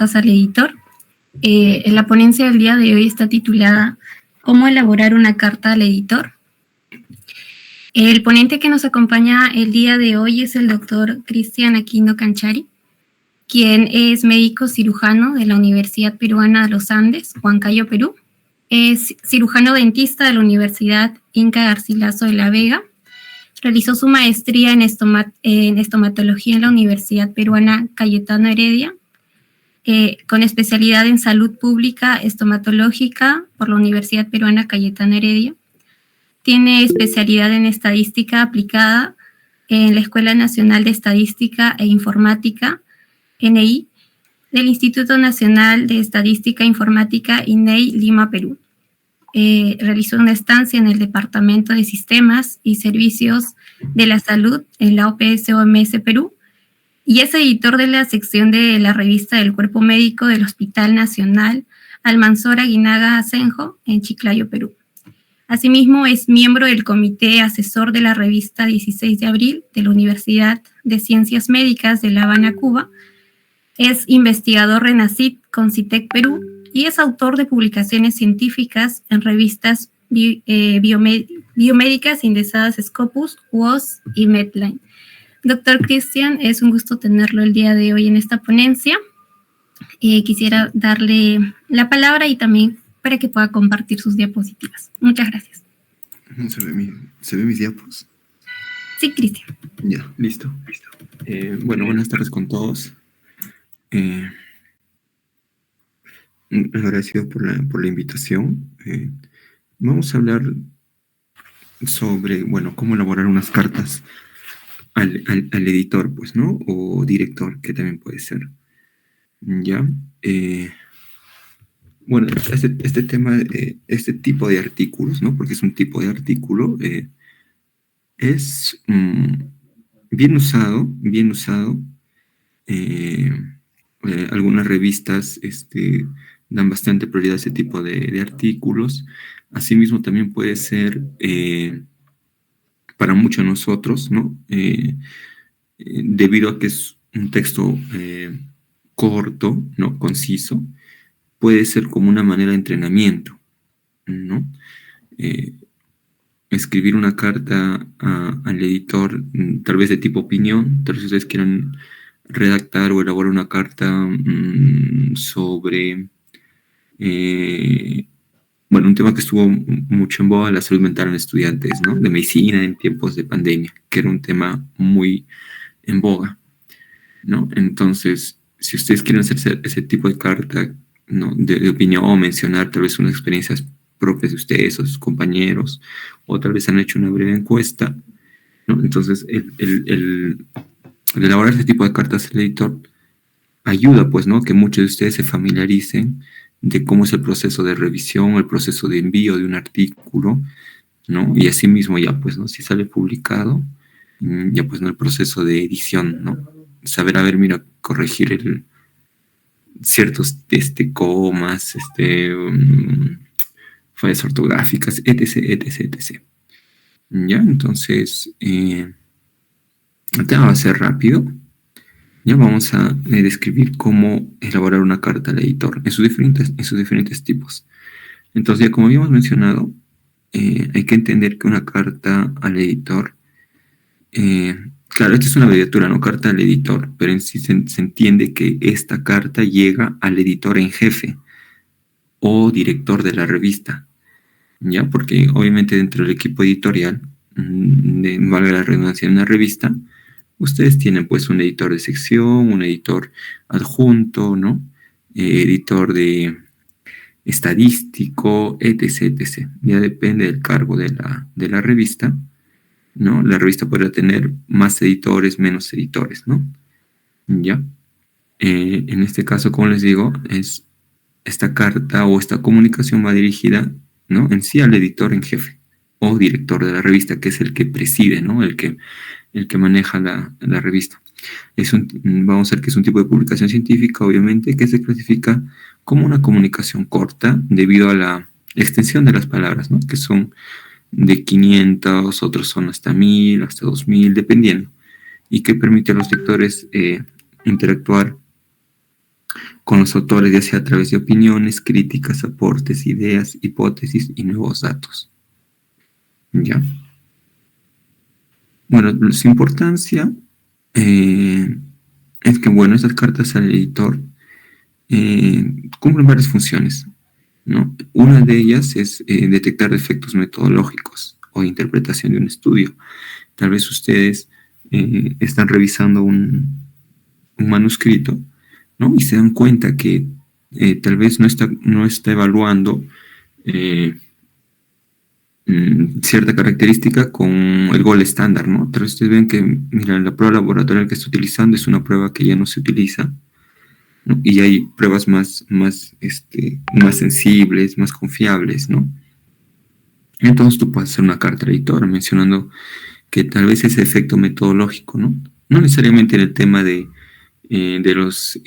cartas al editor. La ponencia del día de hoy está titulada ¿Cómo elaborar una carta al editor? El ponente que nos acompaña el día de hoy es el doctor Cristian Aquino Canchari, quien es médico cirujano de la Universidad Peruana de los Andes, Huancayo, Perú. Es cirujano dentista de la Universidad Inca Garcilaso de la Vega. Realizó su maestría en estomatología en la Universidad Peruana Cayetano Heredia, con especialidad en salud pública estomatológica por la Universidad Peruana Cayetano Heredia. Tiene especialidad en estadística aplicada en la Escuela Nacional de Estadística e Informática, NI, del Instituto Nacional de Estadística e Informática, INEI, Lima, Perú. Realizó una estancia en el Departamento de Sistemas y Servicios de la Salud en la OPS-OMS Perú y es editor de la sección de la revista del Cuerpo Médico del Hospital Nacional Almanzora Guinaga Asenjo en Chiclayo, Perú. Asimismo, es miembro del Comité Asesor de la revista 16 de abril de la Universidad de Ciencias Médicas de La Habana, Cuba. Es investigador RENACIT con CITEC Perú y es autor de publicaciones científicas en revistas biomédicas indexadas Scopus, WOS y Medline. Doctor Cristian, es un gusto tenerlo el día de hoy en esta ponencia. Quisiera darle la palabra y también para que pueda compartir sus diapositivas. Muchas gracias. ¿Se ve mis diapos? Sí, Cristian. Ya, listo. Bueno, buenas tardes con todos. Agradecido por la invitación. Vamos a hablar sobre, bueno, cómo elaborar unas cartas al editor, pues, ¿no? O director, que también puede ser. ¿Ya? Bueno, este tema, este tipo de artículos, ¿no? Porque es un tipo de artículo, es bien usado. Algunas revistas dan bastante prioridad a ese tipo de artículos. Asimismo, también puede ser para muchos de nosotros, ¿no? Debido a que es un texto corto, ¿no? Conciso, puede ser como una manera de entrenamiento, ¿no? Escribir una carta al editor, tal vez de tipo opinión, tal vez ustedes quieran redactar o elaborar una carta sobre, bueno, un tema que estuvo mucho en boga, la salud mental en estudiantes, ¿no? De medicina en tiempos de pandemia, que era un tema muy en boga, ¿no? Entonces, si ustedes quieren hacer ese tipo de carta, ¿no? de opinión o mencionar tal vez unas experiencias propias de ustedes o sus compañeros, o tal vez han hecho una breve encuesta, ¿no? Entonces, el elaborar este tipo de cartas al editor ayuda, pues, ¿no? Que muchos de ustedes se familiaricen de cómo es el proceso de revisión, el proceso de envío de un artículo, ¿no? Y asimismo ya, pues, ¿no? Si sale publicado, ya, pues, ¿no? El proceso de edición, ¿no? Saber, a ver, mira, corregir ciertos comas, fallas ortográficas, etc. ¿Ya? Entonces, acá va a ser rápido. Ya vamos a describir cómo elaborar una carta al editor en sus diferentes tipos. Entonces, ya como habíamos mencionado, hay que entender que una carta al editor, claro, esta es una abreviatura, no carta al editor, pero en sí se entiende que esta carta llega al editor en jefe o director de la revista, ¿ya? Porque obviamente dentro del equipo editorial, valga la redundancia, en una revista, ustedes tienen pues un editor de sección, un editor adjunto, ¿no? Editor de estadístico, etc. Ya depende del cargo de la revista, ¿no? La revista podrá tener más editores, menos editores, ¿no? ¿Ya? En este caso, como les digo, esta carta o esta comunicación va dirigida, ¿no? En sí al editor en jefe o director de la revista, que es el que preside, ¿no? El que maneja la revista. Vamos a ver que es un tipo de publicación científica, obviamente, que se clasifica como una comunicación corta debido a la extensión de las palabras, ¿no? Que son de 500, otros son hasta 1000, hasta 2000, dependiendo, y que permite a los lectores interactuar con los autores, ya sea a través de opiniones, críticas, aportes, ideas, hipótesis y nuevos datos. ¿Ya? Bueno, su importancia es que, bueno, esas cartas al editor cumplen varias funciones, ¿no? Una de ellas es detectar defectos metodológicos o interpretación de un estudio. Tal vez ustedes están revisando un manuscrito, ¿no? Y se dan cuenta que tal vez no está evaluando cierta característica con el gol estándar, ¿no? Tal vez ustedes ven que, mira, la prueba laboratorial que está utilizando es una prueba que ya no se utiliza, ¿no? Y hay pruebas más sensibles, más confiables, ¿no? Entonces tú puedes hacer una carta al editor mencionando que tal vez ese efecto metodológico, ¿no? No necesariamente en el tema de los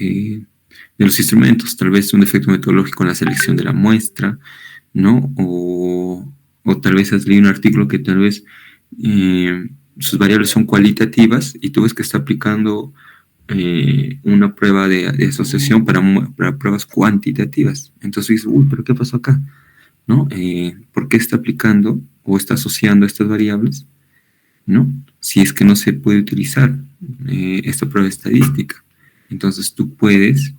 instrumentos, tal vez un defecto metodológico en la selección de la muestra, ¿no? O tal vez has leído un artículo que tal vez sus variables son cualitativas y tú ves que está aplicando una prueba de asociación para pruebas cuantitativas. Entonces dices, uy, pero ¿qué pasó acá? ¿No? ¿Por qué está aplicando o está asociando estas variables? ¿No? Si es que no se puede utilizar esta prueba estadística. Entonces tú puedes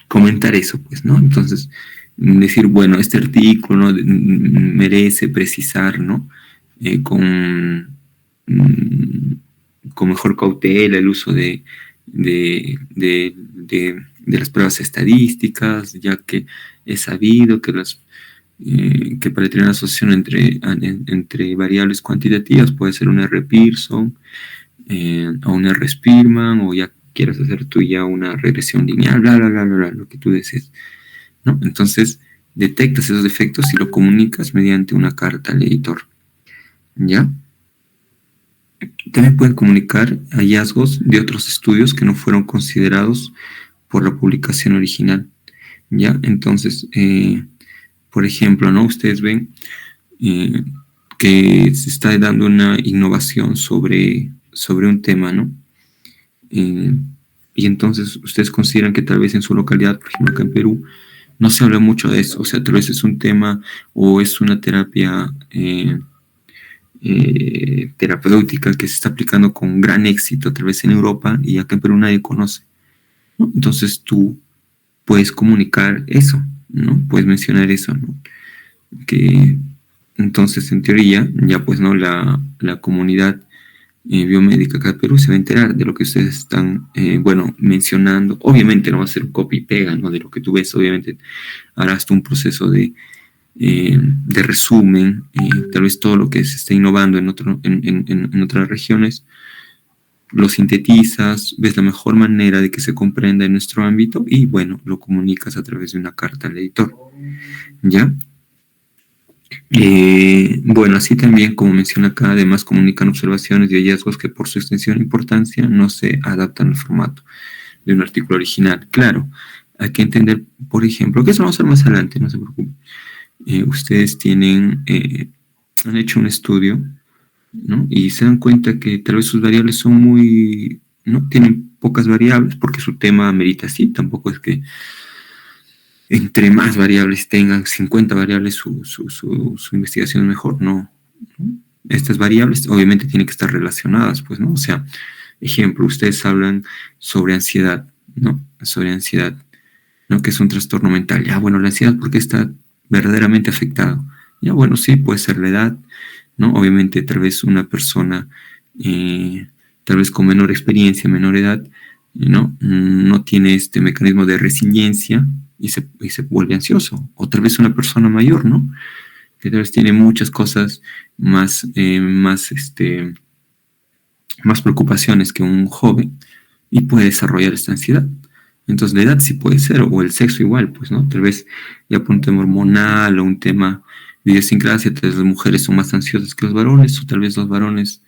comentar eso, pues, ¿no? Entonces, decir, bueno, este artículo, ¿no?, merece precisar, ¿no? Con mejor cautela el uso de las pruebas estadísticas, ya que es sabido que que para tener una asociación entre variables cuantitativas puede ser un R. Pearson o un R. Spearman, o ya quieras hacer tú ya una regresión lineal, bla, bla, bla, bla, bla, lo que tú desees, ¿no? Entonces, detectas esos defectos y lo comunicas mediante una carta al editor, ¿ya? También pueden comunicar hallazgos de otros estudios que no fueron considerados por la publicación original, ¿ya? Entonces, por ejemplo, ¿no? Ustedes ven que se está dando una innovación sobre un tema, ¿no? Y entonces ustedes consideran que tal vez en su localidad, por ejemplo acá en Perú, no se habla mucho de eso. O sea, tal vez es un tema o es una terapia terapéutica que se está aplicando con gran éxito, tal vez en Europa, y acá en Perú nadie conoce, ¿no? Entonces tú puedes comunicar eso, ¿no? Puedes mencionar eso, ¿no? Que entonces, en teoría, ya pues, ¿no? La comunidad biomédica acá en Perú se va a enterar de lo que ustedes están, mencionando. Obviamente no va a ser un copy y pega, ¿no? De lo que tú ves, obviamente harás tú un proceso de resumen, tal vez todo lo que se está innovando en otras regiones, lo sintetizas, ves la mejor manera de que se comprenda en nuestro ámbito y, bueno, lo comunicas a través de una carta al editor, ¿ya? Bueno, así también, como menciona acá, además comunican observaciones y hallazgos que por su extensión e importancia no se adaptan al formato de un artículo original. Claro, hay que entender, por ejemplo, que eso lo vamos a hacer más adelante, no se preocupen. Ustedes han hecho un estudio, ¿no? Y se dan cuenta que tal vez sus variables son ¿no? Tienen pocas variables porque su tema amerita así, tampoco es que entre más variables tengan, 50 variables, su investigación es mejor, no. Estas variables obviamente tienen que estar relacionadas, pues, ¿no? O sea, ejemplo, ustedes hablan sobre ansiedad, ¿no? Sobre ansiedad, ¿no? Que es un trastorno mental. Ya, bueno, la ansiedad, ¿por qué está verdaderamente afectado? Ya, bueno, sí, puede ser la edad, ¿no? Obviamente, tal vez una persona, tal vez con menor experiencia, menor edad, ¿no? No tiene este mecanismo de resiliencia y se vuelve ansioso. O tal vez una persona mayor, ¿no? Que tal vez tiene muchas cosas más preocupaciones que un joven y puede desarrollar esta ansiedad. Entonces la edad sí puede ser, o el sexo igual, pues, ¿no? Tal vez ya por un tema hormonal o un tema de idiosincrasia, tal vez las mujeres son más ansiosas que los varones, o tal vez los varones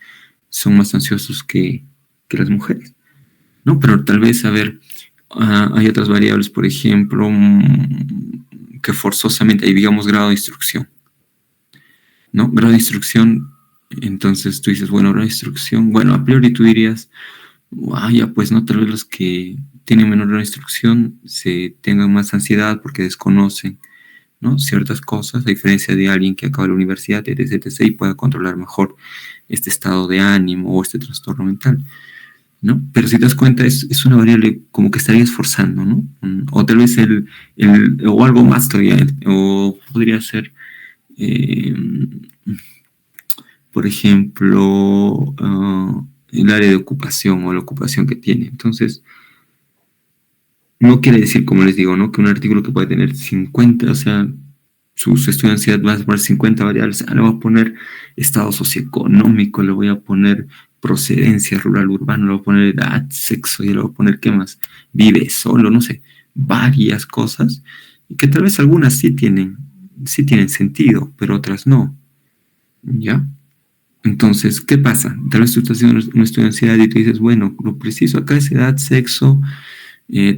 son más ansiosos que las mujeres, ¿no? Pero tal vez, a ver, hay otras variables, por ejemplo, que forzosamente hay, digamos, grado de instrucción, ¿no? Grado de instrucción, entonces tú dices, bueno, grado de instrucción, bueno, a priori tú dirías, ya pues, ¿no? Tal vez los que tienen menor instrucción se tengan más ansiedad porque desconocen, ¿no?, ciertas cosas, a diferencia de alguien que acaba la universidad, etc., y pueda controlar mejor este estado de ánimo o este trastorno mental, ¿no? Pero si te das cuenta, es una variable como que estarías forzando, ¿no? O tal vez o algo más todavía, o podría ser, por ejemplo, el área de ocupación o la ocupación que tiene. Entonces, no quiere decir, como les digo, ¿no?, que un artículo que puede tener 50, o sea, su estudio de ansiedad va a poner 50 variables. Le voy a poner estado socioeconómico, le voy a poner procedencia rural, urbano, le voy a poner edad, sexo, y le voy a poner, ¿qué más? Vive solo, no sé, varias cosas, y que tal vez algunas sí tienen sentido, pero otras no, ¿ya? Entonces, ¿qué pasa? Tal vez tú estás haciendo un estudio de ansiedad y tú dices, bueno, lo preciso acá es edad, sexo,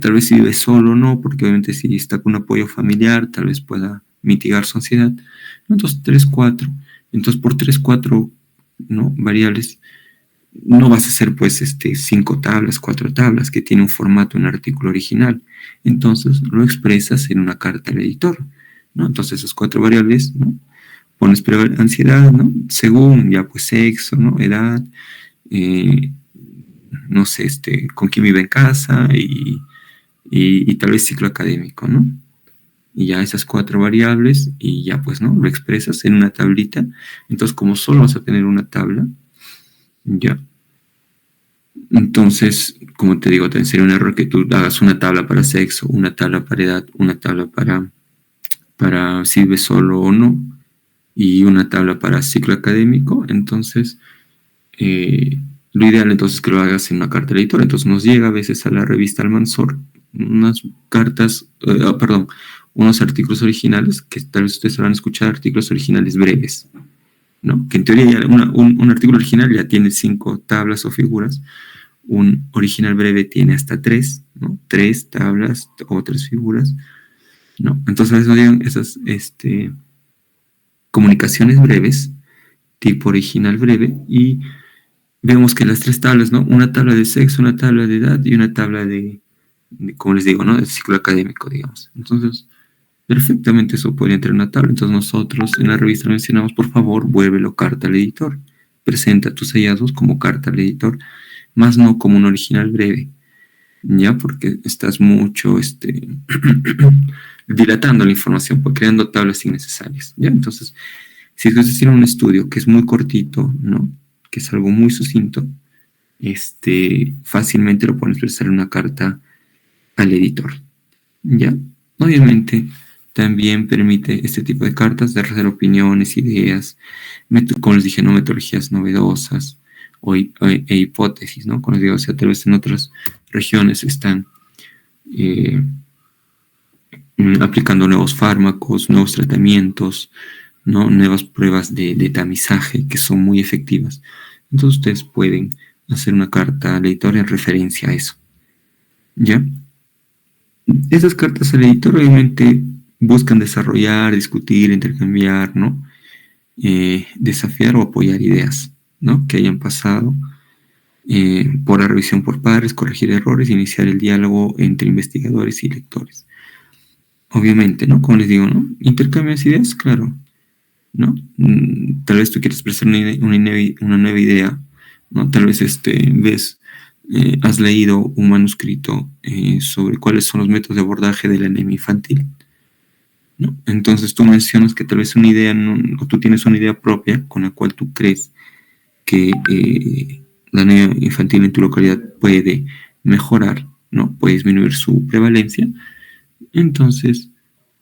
tal vez si vive solo, no, porque obviamente si está con un apoyo familiar, tal vez pueda mitigar su ansiedad. Entonces, 3, 4. Entonces, por 3, 4, ¿no?, variables, no vas a hacer pues 5 tablas, 4 tablas, que tiene un formato, un artículo original. Entonces, lo expresas en una carta al editor, ¿no? Entonces, esas 4 variables, ¿no?, pones ansiedad, ¿no?, según ya pues sexo, ¿no?, edad, no sé, con quién vive en casa y tal vez ciclo académico, ¿no? Y ya esas 4 variables y ya pues, ¿no?, lo expresas en una tablita. Entonces, como solo vas a tener una tabla, ya. Entonces, como te digo, también sería un error que tú hagas una tabla para sexo, una tabla para edad, una tabla para si vives solo o no, y una tabla para ciclo académico. Entonces, lo ideal entonces es que lo hagas en una carta editora. Entonces nos llega a veces a la revista Almanzor unas cartas, unos artículos originales, que tal vez ustedes habrán escuchado, artículos originales breves, ¿no? Que en teoría ya un artículo original ya tiene 5 tablas o figuras. Un original breve tiene hasta 3, ¿no? 3 tablas o 3 figuras, ¿no? Entonces a veces nos llegan esas comunicaciones breves, tipo original breve, y vemos que las 3 tablas, ¿no?, una tabla de sexo, una tabla de edad y una tabla de como les digo, ¿no?, del ciclo académico, digamos. Entonces, perfectamente eso podría entrar en una tabla. Entonces nosotros en la revista mencionamos, por favor, vuélvelo carta al editor. Presenta tus hallazgos como carta al editor, más no como un original breve, ¿ya? Porque estás mucho dilatando la información, pues, creando tablas innecesarias, ¿ya? Entonces, si ustedes tienen un estudio que es muy cortito, ¿no?, que es algo muy sucinto, fácilmente lo pueden expresar en una carta al editor, ¿ya? Obviamente, también permite este tipo de cartas de hacer opiniones, ideas, como les dije, no, metodologías novedosas e hipótesis, ¿no? Como les digo, o sea, tal vez en otras regiones están aplicando nuevos fármacos, nuevos tratamientos, ¿no?, nuevas pruebas de tamizaje que son muy efectivas. Entonces ustedes pueden hacer una carta al editor en referencia a eso, ¿ya? Esas cartas al editor obviamente buscan desarrollar, discutir, intercambiar, ¿no?, desafiar o apoyar ideas, ¿no?, que hayan pasado por la revisión por pares, corregir errores, iniciar el diálogo entre investigadores y lectores. Obviamente, ¿no?, como les digo, ¿no?, intercambias ideas, claro, ¿no? Tal vez tú quieres expresar una nueva idea, ¿no? Tal vez has leído un manuscrito sobre cuáles son los métodos de abordaje de la anemia infantil, ¿no? Entonces tú mencionas que tal vez una idea, o tú tienes una idea propia con la cual tú crees que la anemia infantil en tu localidad puede mejorar, ¿no?, puede disminuir su prevalencia. Entonces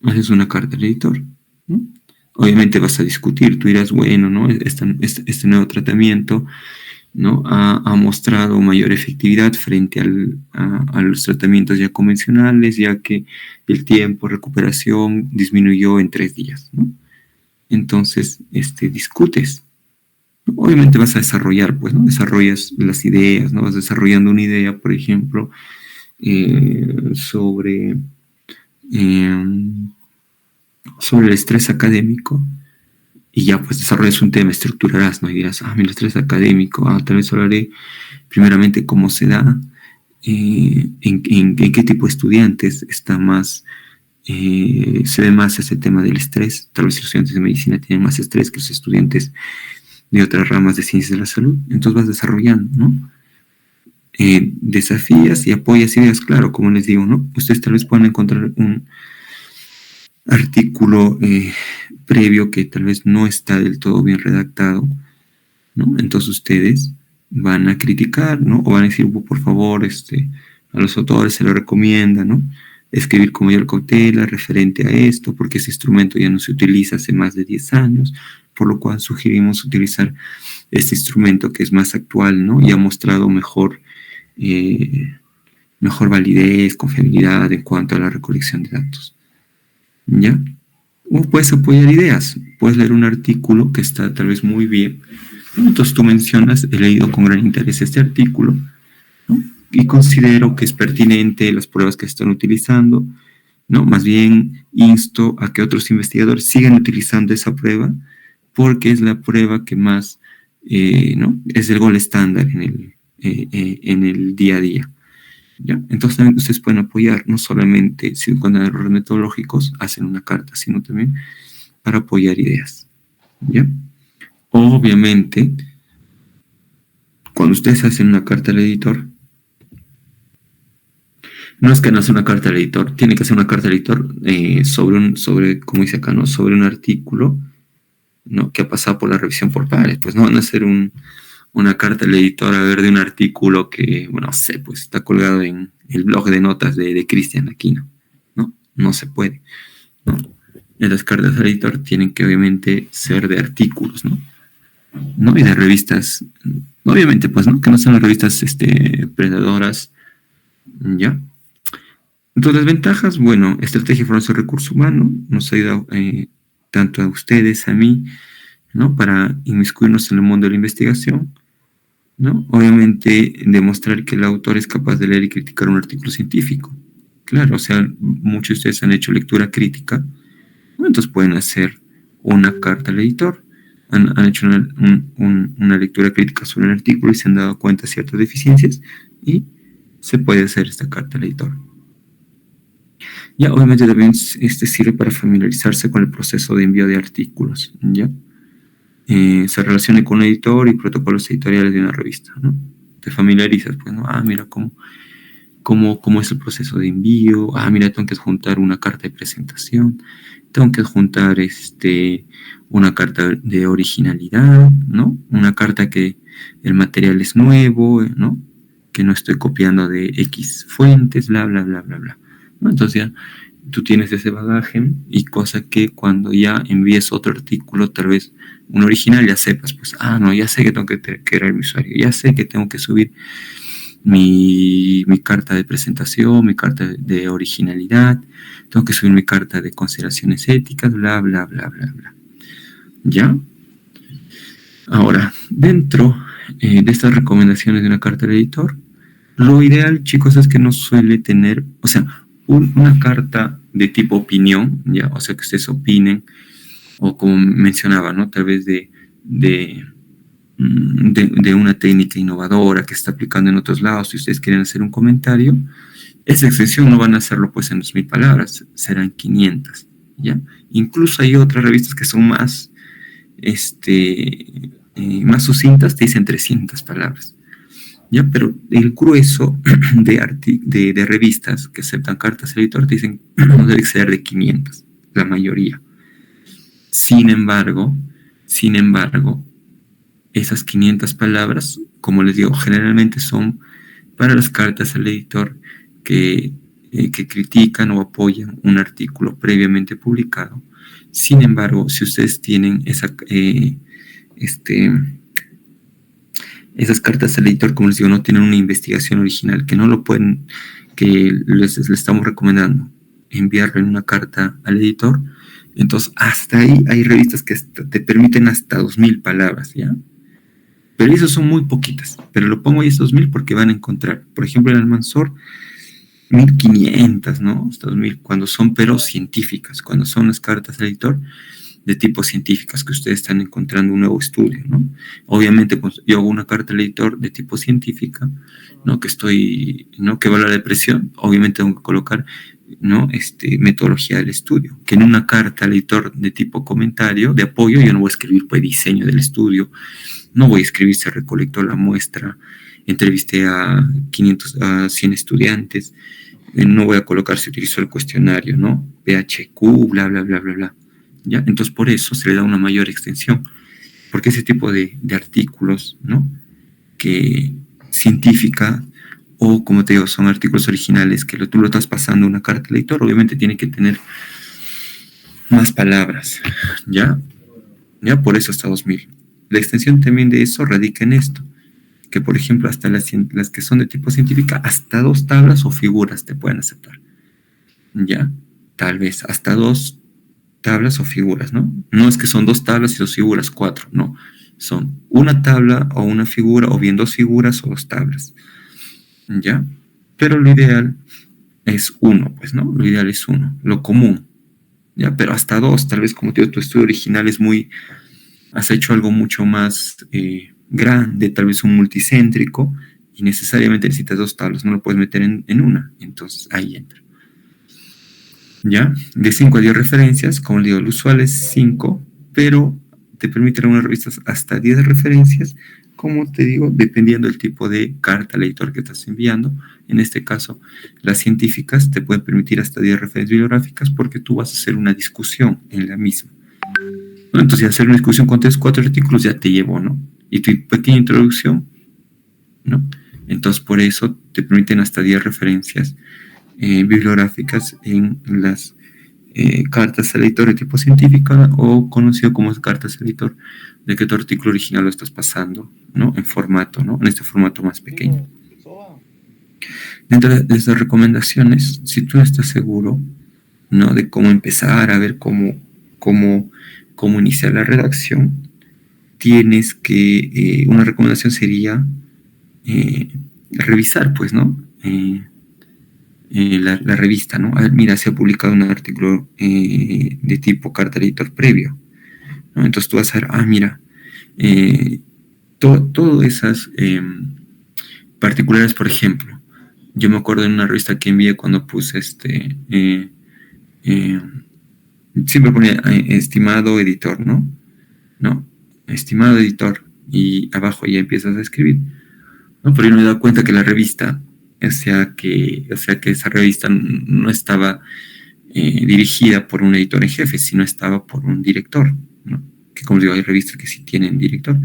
haces una carta al editor, ¿no? Obviamente vas a discutir, tú dirás, bueno, ¿no?, este nuevo tratamiento, ¿no?, ha mostrado mayor efectividad frente a los tratamientos ya convencionales, ya que el tiempo de recuperación disminuyó en 3 días, ¿no? Entonces, discutes. Obviamente vas a desarrollar, pues, ¿no? Desarrollas las ideas, ¿no? Vas desarrollando una idea, por ejemplo, sobre el estrés académico, y ya pues desarrollas un tema, estructurarás, ¿no? Y dirás, el estrés académico, tal vez hablaré primeramente cómo se da, en qué tipo de estudiantes está más, se ve más ese tema del estrés. Tal vez los estudiantes de medicina tienen más estrés que los estudiantes de otras ramas de ciencias de la salud. Entonces vas desarrollando, ¿no? Desafías y apoyas ideas, claro, como les digo, ¿no? Ustedes tal vez puedan encontrar un artículo previo que tal vez no está del todo bien redactado, ¿no? Entonces ustedes van a criticar, ¿no? O van a decir, por favor, a los autores se lo recomienda, ¿no? Escribir con mayor cautela referente a esto, porque ese instrumento ya no se utiliza hace más de 10 años, por lo cual sugerimos utilizar este instrumento que es más actual, ¿no? Y ha mostrado mejor validez, confiabilidad en cuanto a la recolección de datos, ¿ya? O puedes apoyar ideas, puedes leer un artículo que está tal vez muy bien, ¿no? Entonces tú mencionas, he leído con gran interés este artículo, ¿no? Y considero que es pertinente las pruebas que están utilizando, ¿no? Más bien insto a que otros investigadores sigan utilizando esa prueba porque es la prueba que más, ¿no? Es el gold estándar en el día a día, ¿ya? Entonces también ustedes pueden apoyar, no solamente si encuentran errores metodológicos, hacen una carta, sino también para apoyar ideas, ¿ya? Obviamente, cuando ustedes hacen una carta al editor, no es que no hace una carta al editor, tiene que hacer una carta al editor sobre, como dice acá, ¿no? Sobre un artículo, ¿no? Que ha pasado por la revisión por pares. Pues no van a hacer una carta al editor a ver de un artículo que, bueno, no sé, pues está colgado en el blog de notas de Cristian Aquino, ¿no? No se puede, ¿no? Las cartas al editor tienen que obviamente ser de artículos, ¿no? ¿No? Y de revistas, obviamente, pues, ¿no? Que no sean las revistas predadoras, ¿ya? Entonces, las ventajas, bueno, estrategia de formación de recurso humano nos ayuda tanto a ustedes, a mí, ¿no? Para inmiscuirnos en el mundo de la investigación, ¿no? Obviamente, demostrar que el autor es capaz de leer y criticar un artículo científico. Claro, o sea, muchos de ustedes han hecho lectura crítica, ¿no? Entonces pueden hacer una carta al editor. Han hecho una lectura crítica sobre el artículo y se han dado cuenta de ciertas deficiencias y se puede hacer esta carta al editor. Ya, obviamente también sirve para familiarizarse con el proceso de envío de artículos, ¿ya? Se relaciona con un editor y protocolos editoriales de una revista, ¿no? Te familiarizas, pues, ¿no? Mira cómo es el proceso de envío. Mira, tengo que adjuntar una carta de presentación, tengo que adjuntar una carta de originalidad, ¿no? Una carta que el material es nuevo, ¿no? Que no estoy copiando de X fuentes, bla, bla, bla, bla, bla, ¿no? Entonces ya tú tienes ese bagaje y cosa que cuando ya envíes otro artículo, tal vez un original, ya sepas, pues, no, ya sé que tengo que crear mi usuario, ya sé que tengo que subir mi carta de presentación, mi carta de originalidad, tengo que subir mi carta de consideraciones éticas, bla, bla, bla, bla, bla. ¿Ya? Ahora, dentro de estas recomendaciones de una carta al editor, lo ideal, chicos, es que no suele tener, o sea, una carta de tipo opinión, ¿ya? O sea, que ustedes opinen, o como mencionaba, ¿no? Tal vez de una técnica innovadora que se está aplicando en otros lados. Si ustedes quieren hacer un comentario, esa extensión no van a hacerlo pues en 2000 palabras, serán 500, ¿ya? Incluso hay otras revistas que son más sucintas, te dicen 300 palabras, ¿ya? Pero el grueso de revistas que aceptan cartas al editor te dicen no debe ser de 500, la mayoría. Sin embargo, esas 500 palabras, como les digo, generalmente son para las cartas al editor que critican o apoyan un artículo previamente publicado. Sin embargo, si ustedes tienen esas cartas al editor, como les digo, no tienen una investigación original, que no lo pueden, que les estamos recomendando enviarlo en una carta al editor, entonces hasta ahí hay revistas que te permiten hasta 2000 palabras, ¿ya? Pero esas son muy poquitas, pero lo pongo ahí estos 2000 porque van a encontrar, por ejemplo, en Almanzor, 1500, ¿no? Hasta 2000, cuando son pero científicas, cuando son las cartas al editor, de tipo científicas que ustedes están encontrando un nuevo estudio, ¿no? Obviamente, pues, yo hago una carta al editor de tipo científica, ¿no? Que evalúa la depresión, obviamente tengo que colocar, ¿no? Metodología del estudio, que en una carta al editor de tipo comentario, de apoyo, yo no voy a escribir, pues, diseño del estudio, no voy a escribir, se recolectó la muestra, entrevisté a 100 estudiantes, no voy a colocar si utilizó el cuestionario, ¿no? PHQ, bla, bla, bla, bla, bla. ¿Ya? Entonces, por eso se le da una mayor extensión, porque ese tipo de artículos, ¿no? Que científica, o como te digo, son artículos originales que tú lo estás pasando una carta al editor, obviamente tiene que tener más palabras, ¿ya? ¿Ya? Por eso hasta 2000. La extensión también de eso radica en esto, que por ejemplo hasta las que son de tipo científica, hasta 2 tablas o figuras te pueden aceptar, ¿ya? Tal vez hasta 2 tablas o figuras, ¿no? No es que son 2 tablas y 2 figuras, 4, no. Son una tabla o una figura, o bien 2 figuras o 2 tablas, ¿ya? Pero lo ideal es 1, pues, ¿no? Lo ideal es 1, lo común, ¿ya? Pero hasta 2, tal vez, como te digo, tu estudio original es has hecho algo mucho más grande, tal vez un multicéntrico, y necesariamente necesitas 2 tablas, no lo puedes meter en una, entonces ahí entra. ¿Ya? De 5 a 10 referencias, como le digo, lo usual es 5, pero te permiten algunas revistas hasta 10 referencias, como te digo, dependiendo del tipo de carta al editor que estás enviando. En este caso, las científicas te pueden permitir hasta 10 referencias bibliográficas porque tú vas a hacer una discusión en la misma, ¿no? Entonces, hacer una discusión con 3 o 4 artículos ya te llevó, ¿no? Y tu pequeña introducción, ¿no? Entonces, por eso te permiten hasta 10 referencias bibliográficas en las cartas al editor de tipo científica, o conocido como cartas al editor de que tu artículo original lo estás pasando, ¿no? En formato, ¿no? En este formato más pequeño. Dentro de estas recomendaciones, si tú estás seguro, ¿no? De cómo empezar a ver cómo iniciar la redacción, tienes que, una recomendación sería revisar, pues, ¿no? La revista, ¿no? A ver, mira, se ha publicado un artículo de tipo carta al editor previo, ¿no? Entonces tú vas a ver, mira, todas esas particulares, por ejemplo, yo me acuerdo en una revista que envié cuando puse siempre ponía estimado editor, ¿no? No, estimado editor, y abajo ya empiezas a escribir, ¿no? Pero yo me he dado cuenta que la revista, o sea que esa revista no estaba dirigida por un editor en jefe, sino estaba por un director, ¿no? Que, como digo, hay revistas que sí tienen director.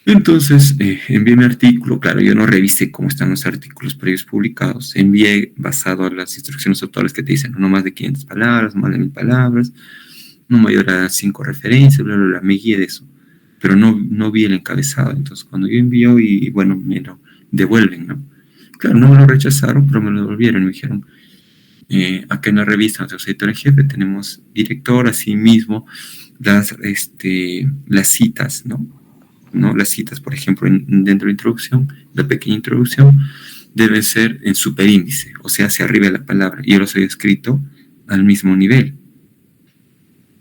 Entonces, envié mi artículo. Claro, yo no revisé cómo están los artículos previos publicados. Envié basado a las instrucciones actuales que te dicen no más de 500 palabras, no más de 1000 palabras, no mayor a 5 referencias, bla, bla, bla. Me guié de eso, pero no vi el encabezado. Entonces, cuando yo envío y bueno, me lo devuelven, ¿no? Claro, no me lo rechazaron, pero me lo devolvieron. Me dijeron, acá en la revista, nuestro editor en jefe, tenemos director, así mismo las citas, ¿no? Las citas, por ejemplo, dentro de la introducción, la pequeña introducción, deben ser en superíndice, o sea, hacia arriba de la palabra. Y yo los he escrito al mismo nivel,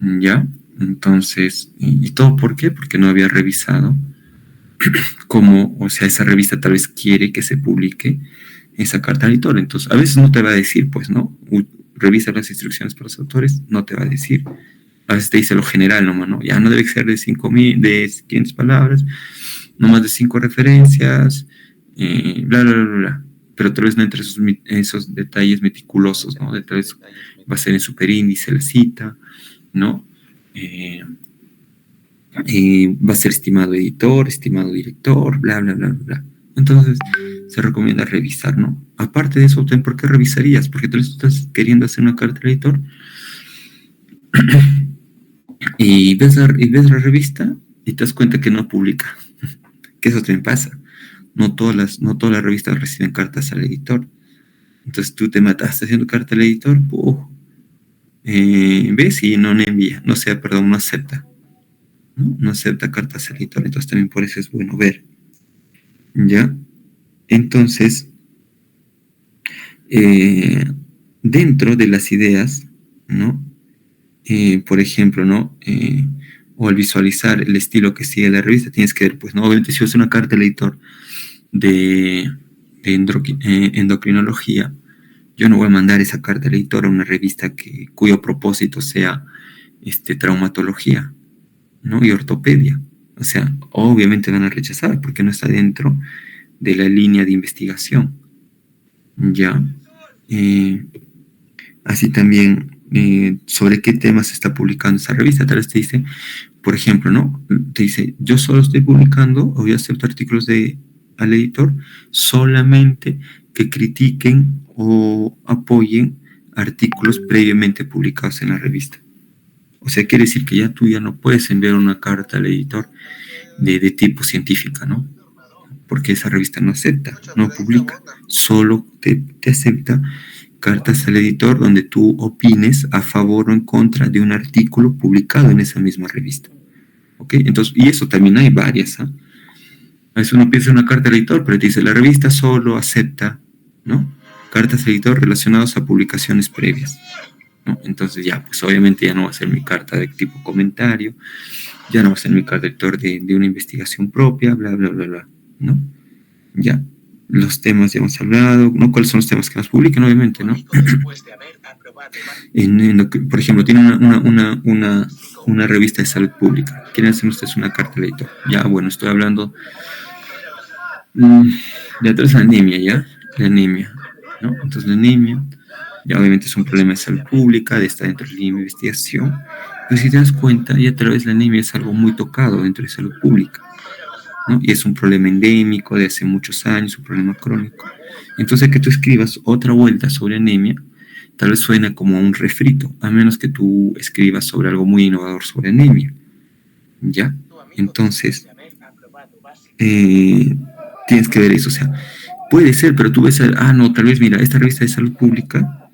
¿ya? Entonces, ¿y todo por qué? Porque no había revisado cómo, o sea, esa revista tal vez quiere que se publique esa carta al editor. Entonces, a veces no te va a decir, pues, ¿no? Revisa las instrucciones para los autores, no te va a decir. A veces te dice lo general nomás, ¿no? Ya no debe ser de 500 palabras, no más de 5 referencias, bla, bla, bla, bla. Pero tal vez no entre esos detalles meticulosos, ¿no? Tal vez va a ser en superíndice la cita, ¿no? Va a ser estimado editor, estimado director, bla, bla, bla, bla. Entonces, se recomienda revisar, ¿no? Aparte de eso, ¿por qué revisarías? Porque tú estás queriendo hacer una carta al editor y ves la revista y te das cuenta que no publica. Que eso también pasa. No todas las revistas reciben cartas al editor. Entonces tú te mataste haciendo carta al editor, ves y no envía, no acepta. No acepta cartas al editor. Entonces también por eso es bueno ver. ¿Ya? Entonces, dentro de las ideas, ¿no? por ejemplo, ¿no? O al visualizar el estilo que sigue la revista, tienes que ver, pues, ¿no? Obviamente, si es una carta al editor de endocrinología, yo no voy a mandar esa carta al editor a una revista cuyo propósito sea traumatología, ¿no? Y ortopedia. O sea, obviamente van a rechazar porque no está dentro de la línea de investigación. Ya. Así también, sobre qué temas se está publicando esa revista. Tal vez te dice, por ejemplo, ¿no? Te dice, yo solo estoy publicando, o voy a aceptar artículos al editor solamente que critiquen o apoyen artículos previamente publicados en la revista. O sea, quiere decir que tú ya no puedes enviar una carta al editor de tipo científica, ¿no? Porque esa revista no acepta, no publica, solo te acepta cartas al editor donde tú opines a favor o en contra de un artículo publicado en esa misma revista. ¿Ok? Entonces, y eso también hay varias, ¿ah? A veces uno piensa en una carta al editor, pero te dice, la revista solo acepta, ¿no? Cartas al editor relacionadas a publicaciones previas, ¿no? Entonces ya, pues obviamente ya no va a ser mi carta de tipo comentario, ya no va a ser mi carta de editor de una investigación propia, bla, bla, bla, bla, ¿no? Ya, los temas ya hemos hablado, ¿no? ¿Cuáles son los temas que nos publican? Obviamente, ¿no? Por ejemplo, tiene una revista de salud pública. ¿Quieren hacer ustedes una carta al editor? Ya, bueno, estoy hablando de atrás la anemia, ¿ya? La anemia, ¿no? Entonces la anemia, ya obviamente es un problema de salud pública, está dentro de la investigación, pero si te das cuenta, ya tal vez la anemia es algo muy tocado dentro de salud pública, ¿no? Y es un problema endémico de hace muchos años, un problema crónico. Entonces, que tú escribas otra vuelta sobre anemia, tal vez suena como un refrito, a menos que tú escribas sobre algo muy innovador sobre anemia, ¿ya? Entonces, tienes que ver eso, o sea, puede ser, pero tú ves, no, tal vez, mira, esta revista de salud pública,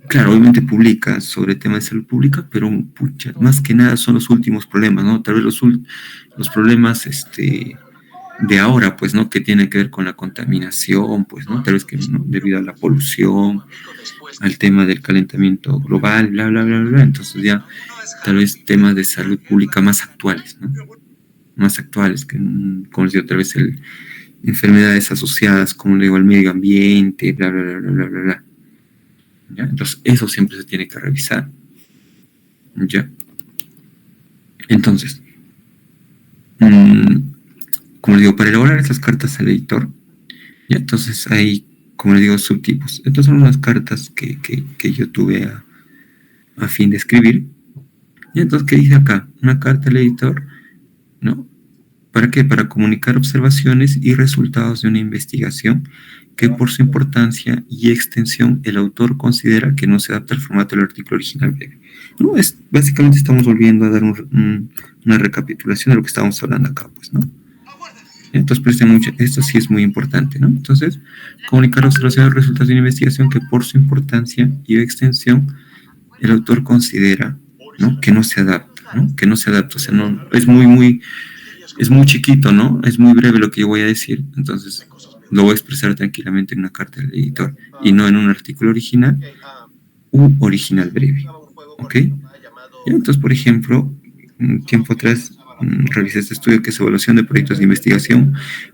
claro, obviamente publica sobre temas de salud pública, pero pucha, más que nada son los últimos problemas, ¿no? Tal vez los problemas, de ahora, pues, ¿no? Que tienen que ver con la contaminación, pues, ¿no? Tal vez que, ¿no? Debido a la polución, al tema del calentamiento global, bla, bla, bla, bla. Entonces ya, tal vez temas de salud pública más actuales, ¿no? Más actuales, que, como les digo, tal vez enfermedades asociadas, como le digo, al medio ambiente, bla, bla, bla, bla, bla, bla, bla. ¿Ya? Entonces, eso siempre se tiene que revisar. ¿Ya? Entonces, como les digo, para elaborar estas cartas al editor, ¿ya? Entonces hay, como les digo, subtipos. Estas son unas cartas que yo tuve a fin de escribir. Y entonces, ¿qué dice acá? Una carta al editor, ¿no? ¿Para qué? Para comunicar observaciones y resultados de una investigación que por su importancia y extensión el autor considera que no se adapta al formato del artículo original breve. No, básicamente estamos volviendo a dar una recapitulación de lo que estábamos hablando acá, pues, ¿no? Entonces, presten mucho, esto sí es muy importante, ¿no? Entonces, comunicar observaciones y resultados de una investigación que por su importancia y extensión el autor considera, ¿no? Que no se adapta, ¿no? Que no se adapta, o sea, no, es muy chiquito, ¿no? Es muy breve lo que yo voy a decir, entonces lo voy a expresar tranquilamente en una carta del editor y no en un artículo original u original breve, ¿ok? Y entonces, por ejemplo, un tiempo atrás revisé este estudio que es evaluación de proyectos de investigación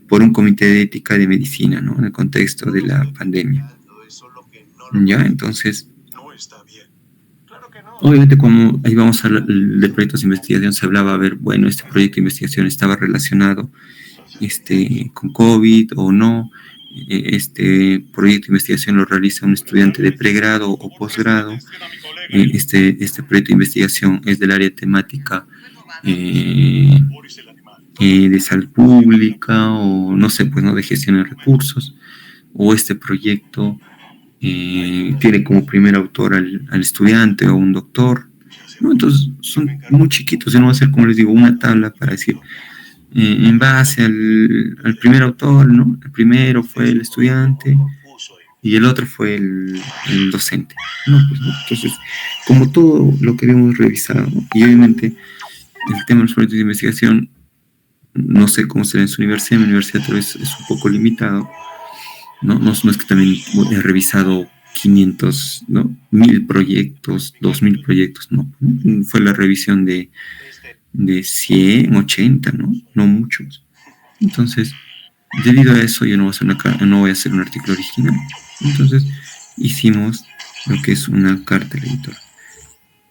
por un comité de ética de medicina, ¿no? En el contexto de la pandemia. ¿Ya? Entonces, obviamente, como ahí vamos a hablar de proyectos de investigación, se hablaba, a ver, bueno, este proyecto de investigación estaba relacionado con COVID o no. Este proyecto de investigación lo realiza un estudiante de pregrado o posgrado. Este proyecto de investigación es del área temática de salud pública o no sé, pues no, de gestión de recursos, o este proyecto tiene como primer autor al estudiante o un doctor, ¿no? Entonces son muy chiquitos, yo no voy a hacer, como les digo, una tabla para decir en base al primer autor, ¿no? El primero fue el estudiante y el otro fue el docente, ¿no? Pues, ¿no? Entonces, como todo lo que hemos revisado, ¿no? Y obviamente el tema de los proyectos de investigación, no sé cómo será en su universidad, mi universidad tal vez es un poco limitado, ¿no? No es que también he revisado 500, ¿no? 1000 proyectos, 2000 proyectos, ¿no? Fue la revisión de 100, 80, ¿no? No muchos. Entonces, debido a eso, yo no voy a hacer un artículo original. Entonces, hicimos lo que es una carta al editor.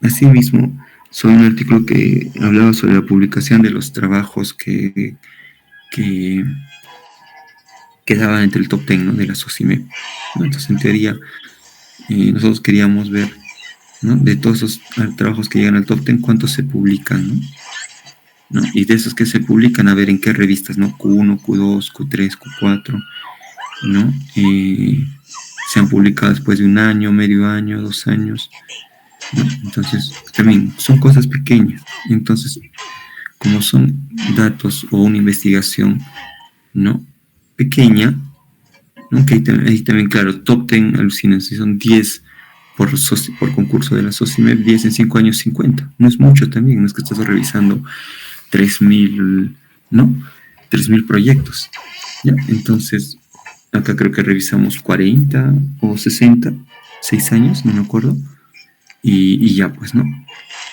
Asimismo, sobre un artículo que hablaba sobre la publicación de los trabajos que quedaban entre el top 10, ¿no? De la SOCIMEP, ¿no? Entonces, en teoría, nosotros queríamos ver, ¿no? De todos esos trabajos que llegan al top 10, cuántos se publican, ¿no? ¿No? Y de esos que se publican, a ver en qué revistas, ¿no? Q1, Q2, Q3, Q4, ¿no? Se han publicado después de un año, medio año, 2 años, ¿no? Entonces, también son cosas pequeñas. Entonces, como son datos o una investigación, ¿no? Pequeña, ¿no? Que ahí también, claro, top 10, alucinan, si son 10 por concurso de la SOCIMEP, 10 en 5 años, 50. No es mucho también, no es que estás revisando 3000, ¿no? 3000 proyectos, ¿ya? Entonces, acá creo que revisamos 40 o 60, 6 años, no me acuerdo, y ya, pues, ¿no?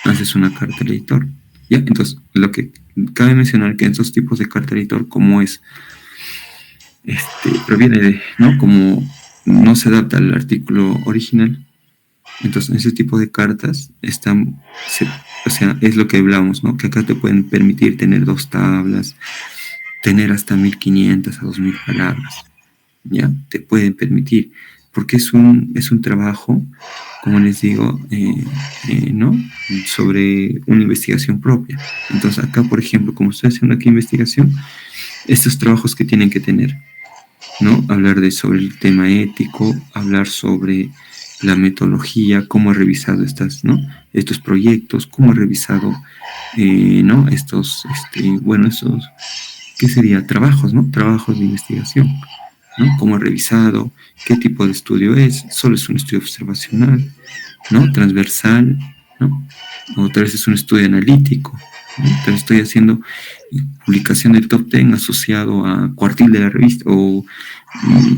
Haces una carta al editor, ¿ya? Entonces, lo que cabe mencionar que en esos tipos de carta al editor, como es, proviene de, ¿no? Como no se adapta al artículo original, entonces en ese tipo de cartas están, o sea, es lo que hablamos, ¿no? Que acá te pueden permitir tener 2 tablas, tener hasta 1500 a 2000 palabras, ¿ya? Te pueden permitir, porque es un trabajo, como les digo, ¿no? Sobre una investigación propia. Entonces acá, por ejemplo, como estoy haciendo aquí investigación, estos trabajos que tienen que tener, ¿no? Hablar sobre el tema ético, hablar sobre la metodología, cómo he revisado estos proyectos, cómo he revisado, ¿no? Estos, ¿qué sería? Trabajos, ¿no? Trabajos de investigación, ¿no? Cómo he revisado, qué tipo de estudio es, solo es un estudio observacional, ¿no? Transversal, ¿no? O tal vez es un estudio analítico, ¿no? Tal vez estoy haciendo publicación del top 10 asociado a cuartil de la revista, o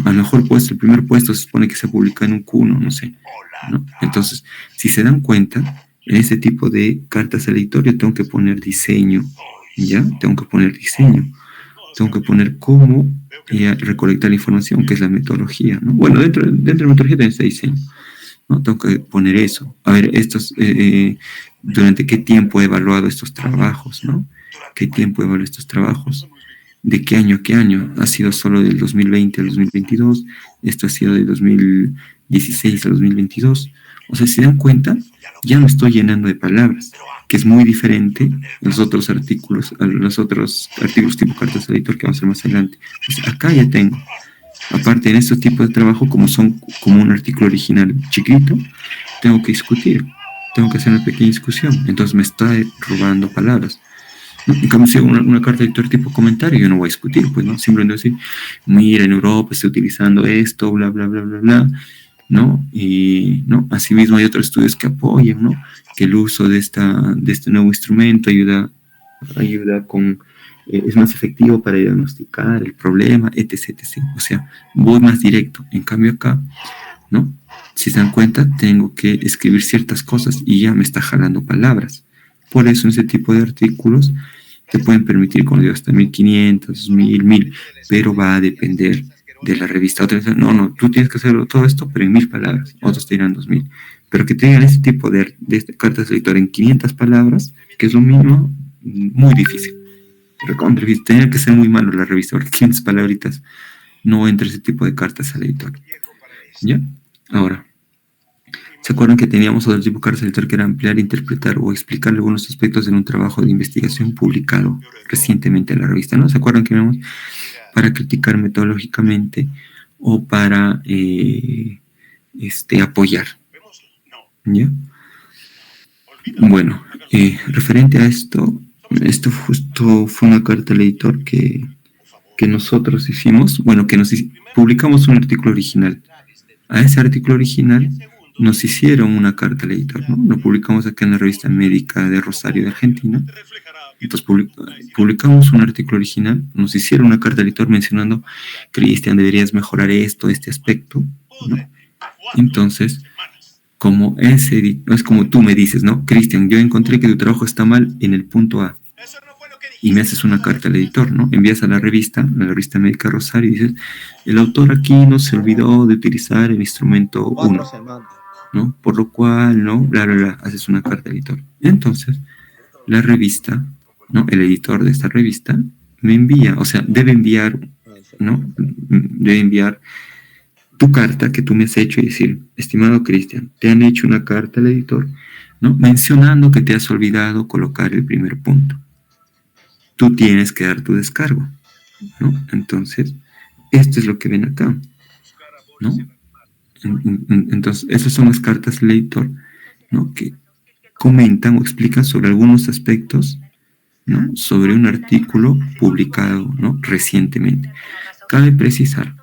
a lo mejor puesto, el primer puesto se supone que se publica en un Q1, no sé, ¿no? Entonces, si se dan cuenta, en este tipo de cartas al editor yo tengo que poner diseño, ¿ya? Tengo que poner diseño, tengo que poner cómo recolectar la información, que es la metodología, ¿no? Bueno, dentro de la metodología también está diseño, ¿no? Tengo que poner eso. A ver, durante qué tiempo he evaluado estos trabajos, ¿no? ¿Qué tiempo he evaluado estos trabajos? ¿De qué año a qué año? ¿Ha sido solo del 2020 al 2022? ¿Esto ha sido del 2016 al 2022? O sea, si se dan cuenta, ya no estoy llenando de palabras, que es muy diferente a los otros artículos tipo cartas al editor que vamos a hacer más adelante. Pues acá ya tengo. Aparte, en estos tipos de trabajo, como son como un artículo original chiquito, tengo que discutir, tengo que hacer una pequeña discusión. Entonces me está robando palabras. ¿No? En cambio, si hago una carta de editor tipo comentario, yo no voy a discutir, pues, ¿no? Simplemente decir, mira, en Europa estoy utilizando esto, bla, bla, bla, bla, bla, ¿no? Y, ¿no? Asimismo hay otros estudios que apoyan, ¿no? Que el uso de este nuevo instrumento ayuda con... es más efectivo para diagnosticar el problema, etc, etc. O sea, voy más directo. En cambio acá, ¿no? Si se dan cuenta, tengo que escribir ciertas cosas y ya me está jalando palabras. Por eso, en ese tipo de artículos te pueden permitir, como digo, hasta 1500, 1000, pero va a depender de la revista. Otros dicen, no, tú tienes que hacerlo todo esto, pero en 1000 palabras. Otros te dirán 2000. Pero que tengan ese tipo de cartas de lector en 500 palabras, que es lo mínimo, muy difícil. Tenía que ser muy malo la revista, porque 500 palabritas no entra ese tipo de cartas al editor. ¿Ya? Ahora, ¿se acuerdan que teníamos otro tipo de cartas al editor que era ampliar, interpretar o explicar algunos aspectos de un trabajo de investigación publicado recientemente en la revista? ¿No? ¿Se acuerdan que vimos para criticar metodológicamente o para apoyar? ¿Ya? Bueno, referente a esto justo fue una carta al editor que nosotros hicimos, bueno, publicamos un artículo original. A ese artículo original nos hicieron una carta al editor, ¿no? Lo publicamos acá en la revista médica de Rosario de Argentina. Entonces publicamos un artículo original, nos hicieron una carta al editor mencionando, Cristian, deberías mejorar este aspecto, ¿no? Entonces, como es como tú me dices, ¿no? Cristian, yo encontré que tu trabajo está mal en el punto A. Y me haces una carta al editor, ¿no? Envías a la revista médica Rosario, y dices, el autor aquí no se olvidó de utilizar el instrumento 1, ¿no? Por lo cual, ¿no? Bla, bla, bla, haces una carta al editor. Entonces, la revista, ¿no? El editor de esta revista me envía, o sea, debe enviar, ¿no? Debe enviar tu carta que tú me has hecho y decir, estimado Cristian, te han hecho una carta al editor, ¿no? Mencionando que te has olvidado colocar el primer punto. Tú tienes que dar tu descargo, ¿no? Entonces, esto es lo que ven acá, ¿no? Entonces, esas son las cartas al editor, ¿no? Que comentan o explican sobre algunos aspectos, ¿no? Sobre un artículo publicado, ¿no? Recientemente. Cabe precisar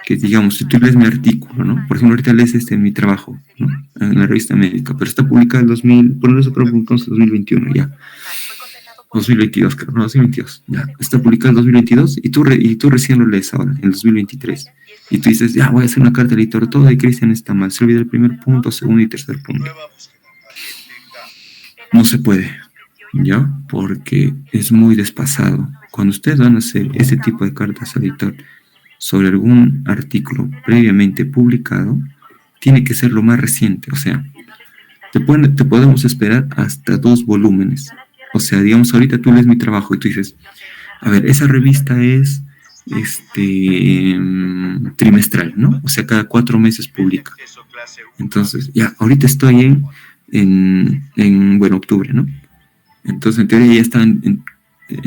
que, digamos, si tú lees mi artículo, ¿no? Por ejemplo, ahorita lees mi trabajo, ¿no? En la revista médica, pero está publicado en 2000, por eso creo que en 2021 ya. 2022, creo, no, 2022, ya, está publicado en 2022 y tú recién lo lees ahora, en 2023. Y tú dices, ya, voy a hacer una carta al editor, todo de Cristian está mal, se olvida el primer punto, segundo y tercer punto. No se puede, ¿ya? Porque es muy despasado. Cuando ustedes van a hacer ese tipo de cartas al editor sobre algún artículo previamente publicado, tiene que ser lo más reciente, o sea, te podemos esperar hasta 2 volúmenes. O sea, digamos, ahorita tú lees mi trabajo y tú dices, a ver, esa revista es trimestral, ¿no? O sea, cada 4 meses publica. Entonces, ya, ahorita estoy en octubre, ¿no? Entonces, en teoría ya está, en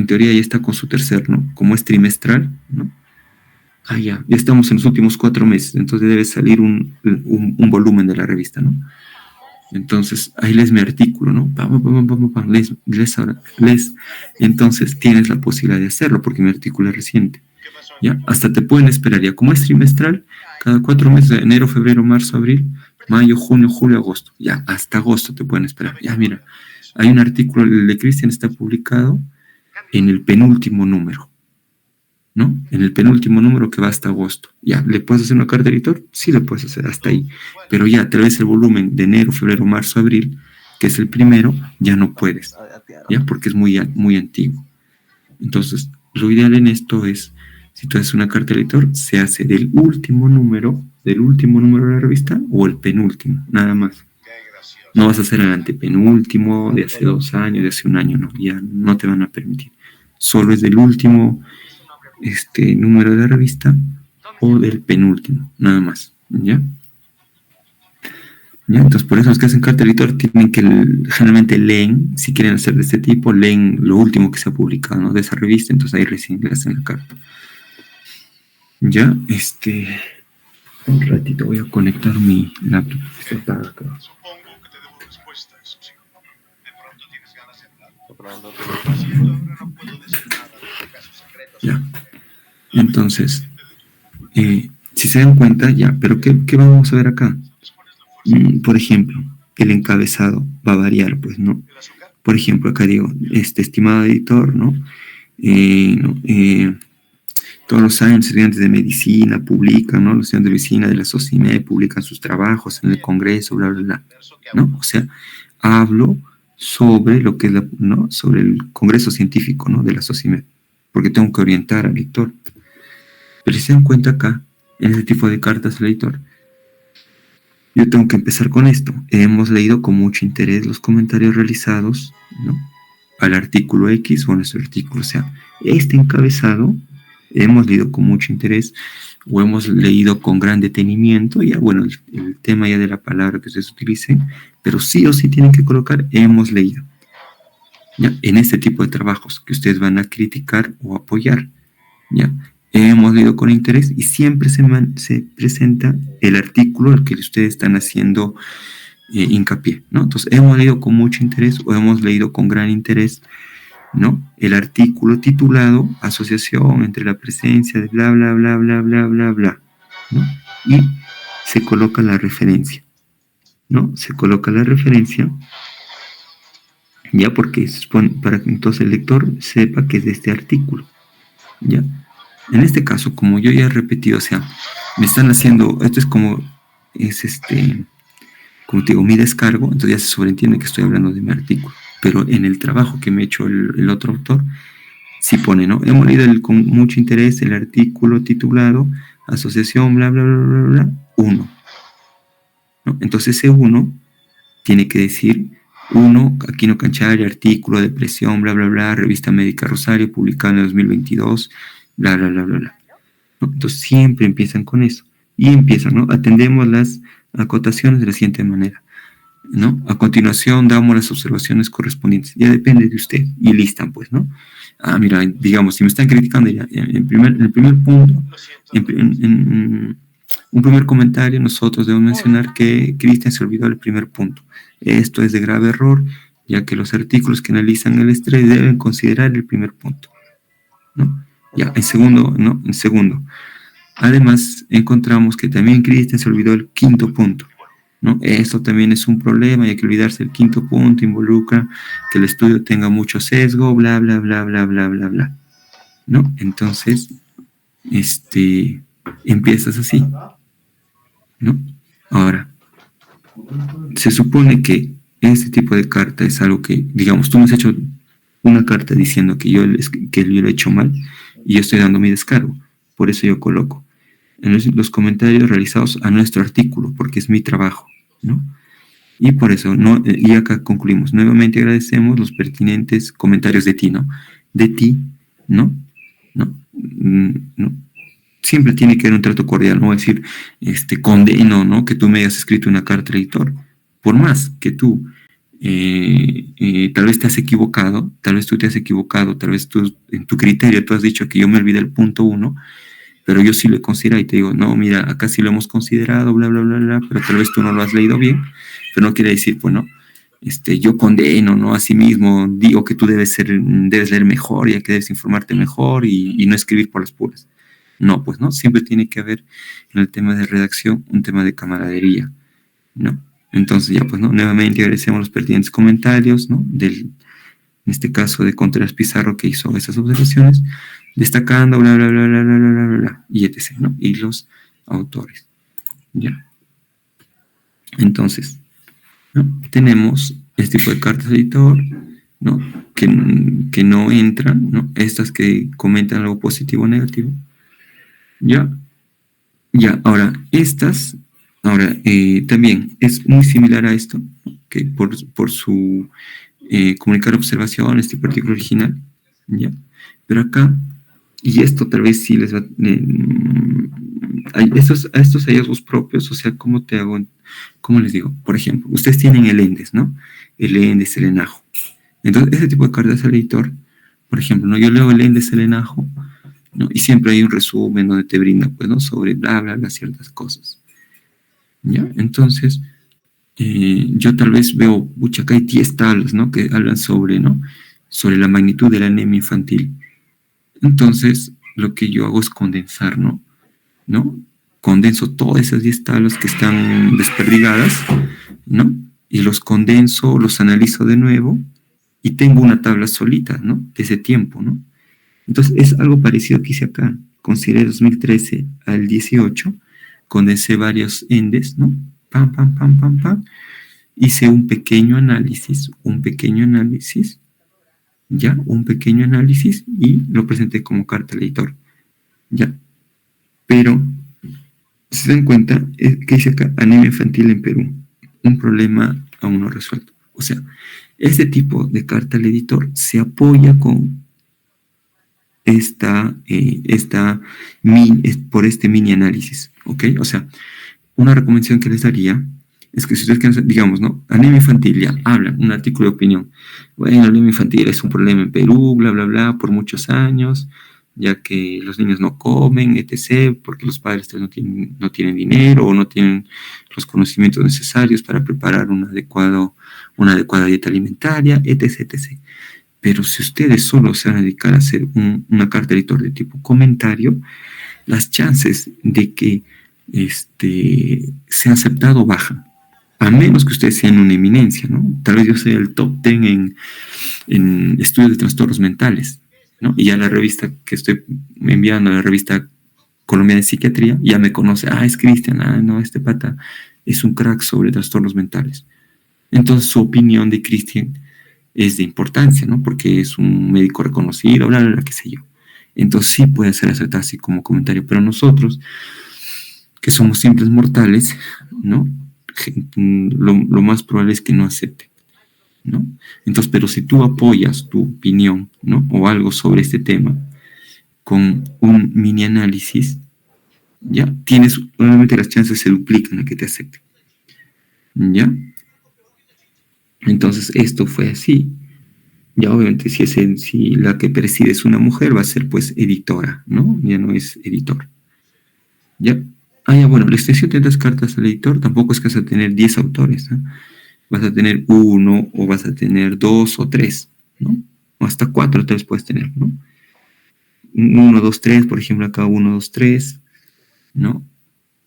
teoría ya está con su tercer, ¿no? Como es trimestral, ¿no? Ya estamos en los últimos 4 meses, entonces debe salir un volumen de la revista, ¿no? Entonces, ahí lees mi artículo, ¿no? Lees. Entonces, tienes la posibilidad de hacerlo, porque mi artículo es reciente, ¿ya? Hasta te pueden esperar, ya, como es trimestral, cada 4 meses, enero, febrero, marzo, abril, mayo, junio, julio, agosto, ya, hasta agosto te pueden esperar. Ya, mira, hay un artículo, el de Cristian está publicado en el penúltimo número, ¿no? En el penúltimo número que va hasta agosto. Ya, ¿le puedes hacer una carta de editor? Sí, le puedes hacer hasta ahí. Pero ya, tal vez el volumen de enero, febrero, marzo, abril, que es el primero, ya no puedes, ¿ya? Porque es muy, muy antiguo. Entonces, lo ideal en esto es, si tú haces una carta de editor, se hace del último número de la revista o el penúltimo, nada más. No vas a hacer el antepenúltimo de hace 2 años, de hace 1 año, no, ya no te van a permitir. Solo es del último número de la revista o del penúltimo, nada más, ¿ya? Entonces, por eso los que hacen carta de editor tienen que, generalmente leen, si quieren hacer de este tipo, leen lo último que se ha publicado, ¿no? De esa revista, entonces ahí recién le hacen la carta. Ya, un ratito voy a conectar mi laptop. Está apagada, creo. Supongo que te debo respuesta, eso sí. De pronto tienes ganas de hablar. No puedo decir nada de casos secretos. Ya. Entonces, si se dan cuenta, ya, pero ¿qué vamos a ver acá? Por ejemplo, el encabezado va a variar, pues, ¿no? Por ejemplo, acá digo, estimado editor, ¿no? Todos los años estudiantes de medicina publican, ¿no? Los estudiantes de medicina de la SOCIMED publican sus trabajos en el congreso, bla, bla, bla, ¿no? O sea, hablo sobre lo que es ¿no? Sobre el congreso científico, ¿no? De la SOCIMED, porque tengo que orientar al lector. Pero si se dan cuenta acá, en ese tipo de cartas al editor, yo tengo que empezar con esto. Hemos leído con mucho interés los comentarios realizados, ¿no? Al artículo X o a nuestro artículo. O sea, este encabezado hemos leído con mucho interés o hemos leído con gran detenimiento. Ya, bueno, el tema ya de la palabra que ustedes utilicen, pero sí o sí tienen que colocar hemos leído. ¿Ya? En este tipo de trabajos que ustedes van a criticar o apoyar. ¿Ya? Hemos leído con interés y siempre se presenta el artículo al que ustedes están haciendo hincapié, ¿no? Entonces, hemos leído con mucho interés o hemos leído con gran interés, ¿no? El artículo titulado Asociación entre la presencia de bla, bla, bla, bla, bla, bla, bla, ¿no? Y se coloca la referencia, ¿no? Se coloca la referencia, ya, porque se supone, para que entonces el lector sepa que es de este artículo, ¿ya? En este caso, como yo ya he repetido, o sea, me están haciendo, esto es como como te digo, mi descargo, entonces ya se sobreentiende que estoy hablando de mi artículo. Pero en el trabajo que me ha hecho el otro autor, sí pone, ¿no? Hemos leído con mucho interés el artículo titulado Asociación, bla, bla, bla, bla, bla, 1. ¿No? Entonces ese 1 tiene que decir 1, Aquino Canchari, artículo, depresión, bla, bla, bla, revista médica Rosario, publicado en el 2022, bla, bla, bla, bla, bla. ¿No? Entonces siempre empiezan con eso. Y empiezan, ¿no? Atendemos las acotaciones de la siguiente manera, ¿no? A continuación damos las observaciones correspondientes. Ya depende de usted. Y listan, pues, ¿no? Ah, mira, digamos, si me están criticando ya, en el primer punto, en un primer comentario, nosotros debemos mencionar que Cristian se olvidó del primer punto. Esto es de grave error, ya que los artículos que analizan el estrés deben considerar el primer punto, ¿no? Ya, en segundo, ¿no? En segundo. Además, encontramos que también Cristian se olvidó del quinto punto, ¿no? Esto también es un problema y hay que olvidarse del quinto punto, involucra que el estudio tenga mucho sesgo, bla, bla, bla, bla, bla, bla, bla, ¿no? Entonces, empiezas así, ¿no? Ahora, se supone que este tipo de carta es algo que, digamos, tú me has hecho una carta diciendo que yo lo he hecho mal y yo estoy dando mi descargo. Por eso yo coloco en los comentarios realizados a nuestro artículo, porque es mi trabajo, ¿no? Y por eso, ¿no? Y acá concluimos. Nuevamente agradecemos los pertinentes comentarios de ti, ¿no? De ti, ¿no? ¿No? ¿No? Siempre tiene que haber un trato cordial, no decir, condeno, ¿no? Que tú me hayas escrito una carta al editor. Por más que tú tal vez te has equivocado, tal vez tú te has equivocado, tal vez tú, en tu criterio, tú has dicho que yo me olvidé el punto 1, pero yo sí lo he considerado y te digo, no, mira, acá sí lo hemos considerado, bla, bla, bla, bla, pero tal vez tú no lo has leído bien, pero no quiere decir, pues, ¿no? Yo condeno, ¿no? A sí mismo, digo que tú debes leer mejor y que debes informarte mejor y no escribir por las puras. No, pues, ¿no? Siempre tiene que haber en el tema de redacción un tema de camaradería, ¿no? Entonces ya, pues, ¿no? Nuevamente agradecemos los pertinentes comentarios, ¿no? En este caso de Contreras Pizarro, que hizo esas observaciones, destacando, bla, bla, bla, bla, bla, bla, bla, bla, y etc., ¿no? Y los autores, ¿ya? Entonces, ¿no? Tenemos este tipo de cartas de editor, ¿no? Que no entran, ¿no? Estas que comentan algo positivo o negativo, ¿ya? Ya, ahora, también es muy similar a esto, ¿no? Que por su comunicar observaciones, tipo artículo original, ¿ya? Pero acá, y esto tal vez sí les va a estos hallazgos propios, o sea, ¿cómo les digo? Por ejemplo, ustedes tienen el ENDES, ¿no? El ENDES, el ENAJO. Entonces, ese tipo de cartas al editor, por ejemplo, ¿no? Yo leo el ENDES, el ENAJO, ¿no? Y siempre hay un resumen donde te brinda, pues, ¿no? Sobre bla, bla, bla, ciertas cosas, ¿ya? Entonces, yo tal vez veo, acá hay 10 tablas, ¿no? Que hablan sobre, ¿no? Sobre la magnitud de la anemia infantil. Entonces, lo que yo hago es condensar, ¿no? Condenso todas esas 10 tablas que están desperdigadas, ¿no? Y los condenso, los analizo de nuevo y tengo una tabla solita, ¿no? De ese tiempo, ¿no? Entonces, es algo parecido que hice acá. Consideré 2013 al 18, condensé varios endes, ¿no? Pam, pam, pam, pam, pam. Hice un pequeño análisis, ¿ya? Un pequeño análisis y lo presenté como carta al editor, ¿ya? Pero, si se dan cuenta, que dice acá, anemia infantil en Perú, un problema aún no resuelto. O sea, este tipo de carta al editor se apoya con por este mini análisis, ¿ok? O sea, una recomendación que les daría es que si ustedes quieren, digamos, ¿no? Anemia infantil, ya hablan, un artículo de opinión. Bueno, la anemia infantil es un problema en Perú, bla, bla, bla, por muchos años, ya que los niños no comen, etc., porque los padres no tienen dinero o no tienen los conocimientos necesarios para preparar una adecuada dieta alimentaria, etc., etc. Pero si ustedes solo se van a dedicar a hacer una carta editor de tipo comentario, las chances de que sea aceptado bajan. A menos que ustedes sean una eminencia, ¿no? Tal vez yo sea el top 10 en estudios de trastornos mentales, ¿no? Y ya la revista que estoy enviando, la revista colombiana de psiquiatría, ya me conoce, es Cristian, no, este pata es un crack sobre trastornos mentales. Entonces su opinión de Cristian es de importancia, ¿no? Porque es un médico reconocido, bla, bla, bla, qué sé yo. Entonces sí puede ser aceptado así como comentario, pero nosotros, que somos simples mortales, ¿no? Lo más probable es que no acepte, ¿no? Entonces, pero si tú apoyas tu opinión, ¿no? O algo sobre este tema con un mini análisis, ya tienes, obviamente las chances se duplican a que te acepten, ¿ya? Entonces esto fue así. Ya obviamente si la que preside es una mujer, va a ser pues editora, ¿no? Ya no es editor. ¿Ya? Ya, bueno, la extensión de las cartas al editor tampoco es que vas a tener 10 autores, ¿no? Vas a tener uno, o vas a tener 2 o 3, ¿no? O hasta 4 3 puedes tener, ¿no? 1, 2, 3, por ejemplo, acá 1, 2, 3, ¿no?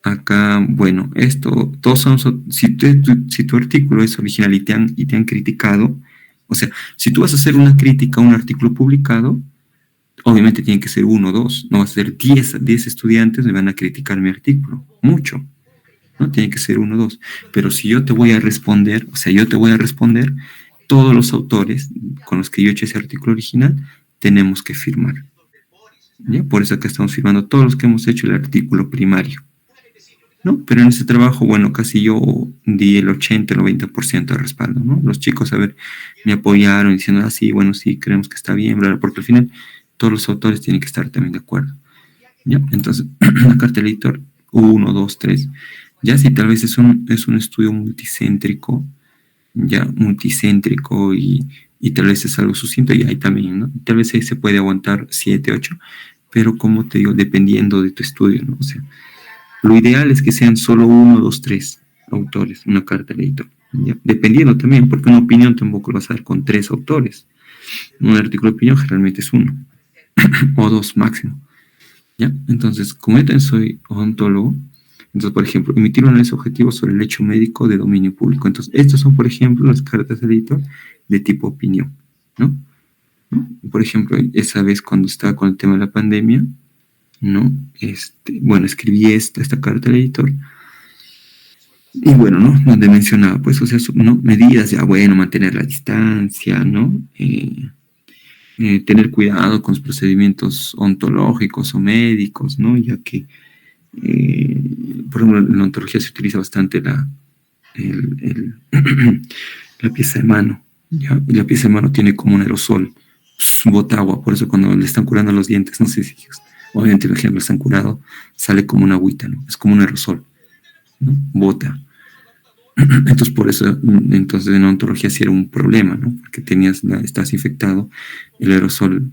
Acá, bueno, esto, todos son, si tu artículo es original y te han criticado, o sea, si tú vas a hacer una crítica a un artículo publicado, obviamente tiene que ser 1 o 2, no va a ser 10 estudiantes me van a criticar mi artículo, mucho, ¿no? Tiene que ser 1 o 2, pero si yo te voy a responder, o sea, yo te voy a responder, todos los autores con los que yo he hecho ese artículo original, tenemos que firmar, ¿ya? Por eso acá estamos firmando todos los que hemos hecho el artículo primario, ¿no? Pero en ese trabajo, bueno, casi yo di el 80, el 90% de respaldo, ¿no? Los chicos, a ver, me apoyaron diciendo, sí, bueno, sí, creemos que está bien, bla, bla, porque al final todos los autores tienen que estar también de acuerdo, ¿ya? Entonces, la carta del editor, 1, 2, 3, ya si tal vez es un estudio multicéntrico, ya, multicéntrico y tal vez es algo sucinto, y ahí también, ¿no? Tal vez ahí se puede aguantar 7, 8, pero como te digo, dependiendo de tu estudio, ¿no? O sea, lo ideal es que sean solo 1, 2, 3 autores, una carta al editor, ¿ya? Dependiendo también, porque una opinión tampoco lo vas a dar con 3 autores. Un artículo de opinión generalmente es 1 o 2 máximo, ¿ya? Entonces, como yo también soy odontólogo, entonces, por ejemplo, emitir un análisis objetivo sobre el hecho médico de dominio público. Entonces, estos son, por ejemplo, las cartas al editor de tipo opinión, ¿no? Por ejemplo, esa vez cuando estaba con el tema de la pandemia, ¿no? Bueno, escribí esta carta al editor y bueno, ¿no? Donde mencionaba, pues, o sea, ¿no? Medidas, ya, bueno, mantener la distancia, ¿no? Tener cuidado con los procedimientos ontológicos o médicos, ¿no? Ya que, por ejemplo, en la ontología se utiliza bastante la pieza de mano, ¿ya? Y la pieza de mano tiene como un aerosol, bota agua, por eso cuando le están curando los dientes, no sé si obviamente los ejemplos están curados, sale como una agüita, ¿no? Es como un aerosol, ¿no? Bota. Entonces, por eso, entonces en ontología sí era un problema, ¿no? Porque estás infectado, el aerosol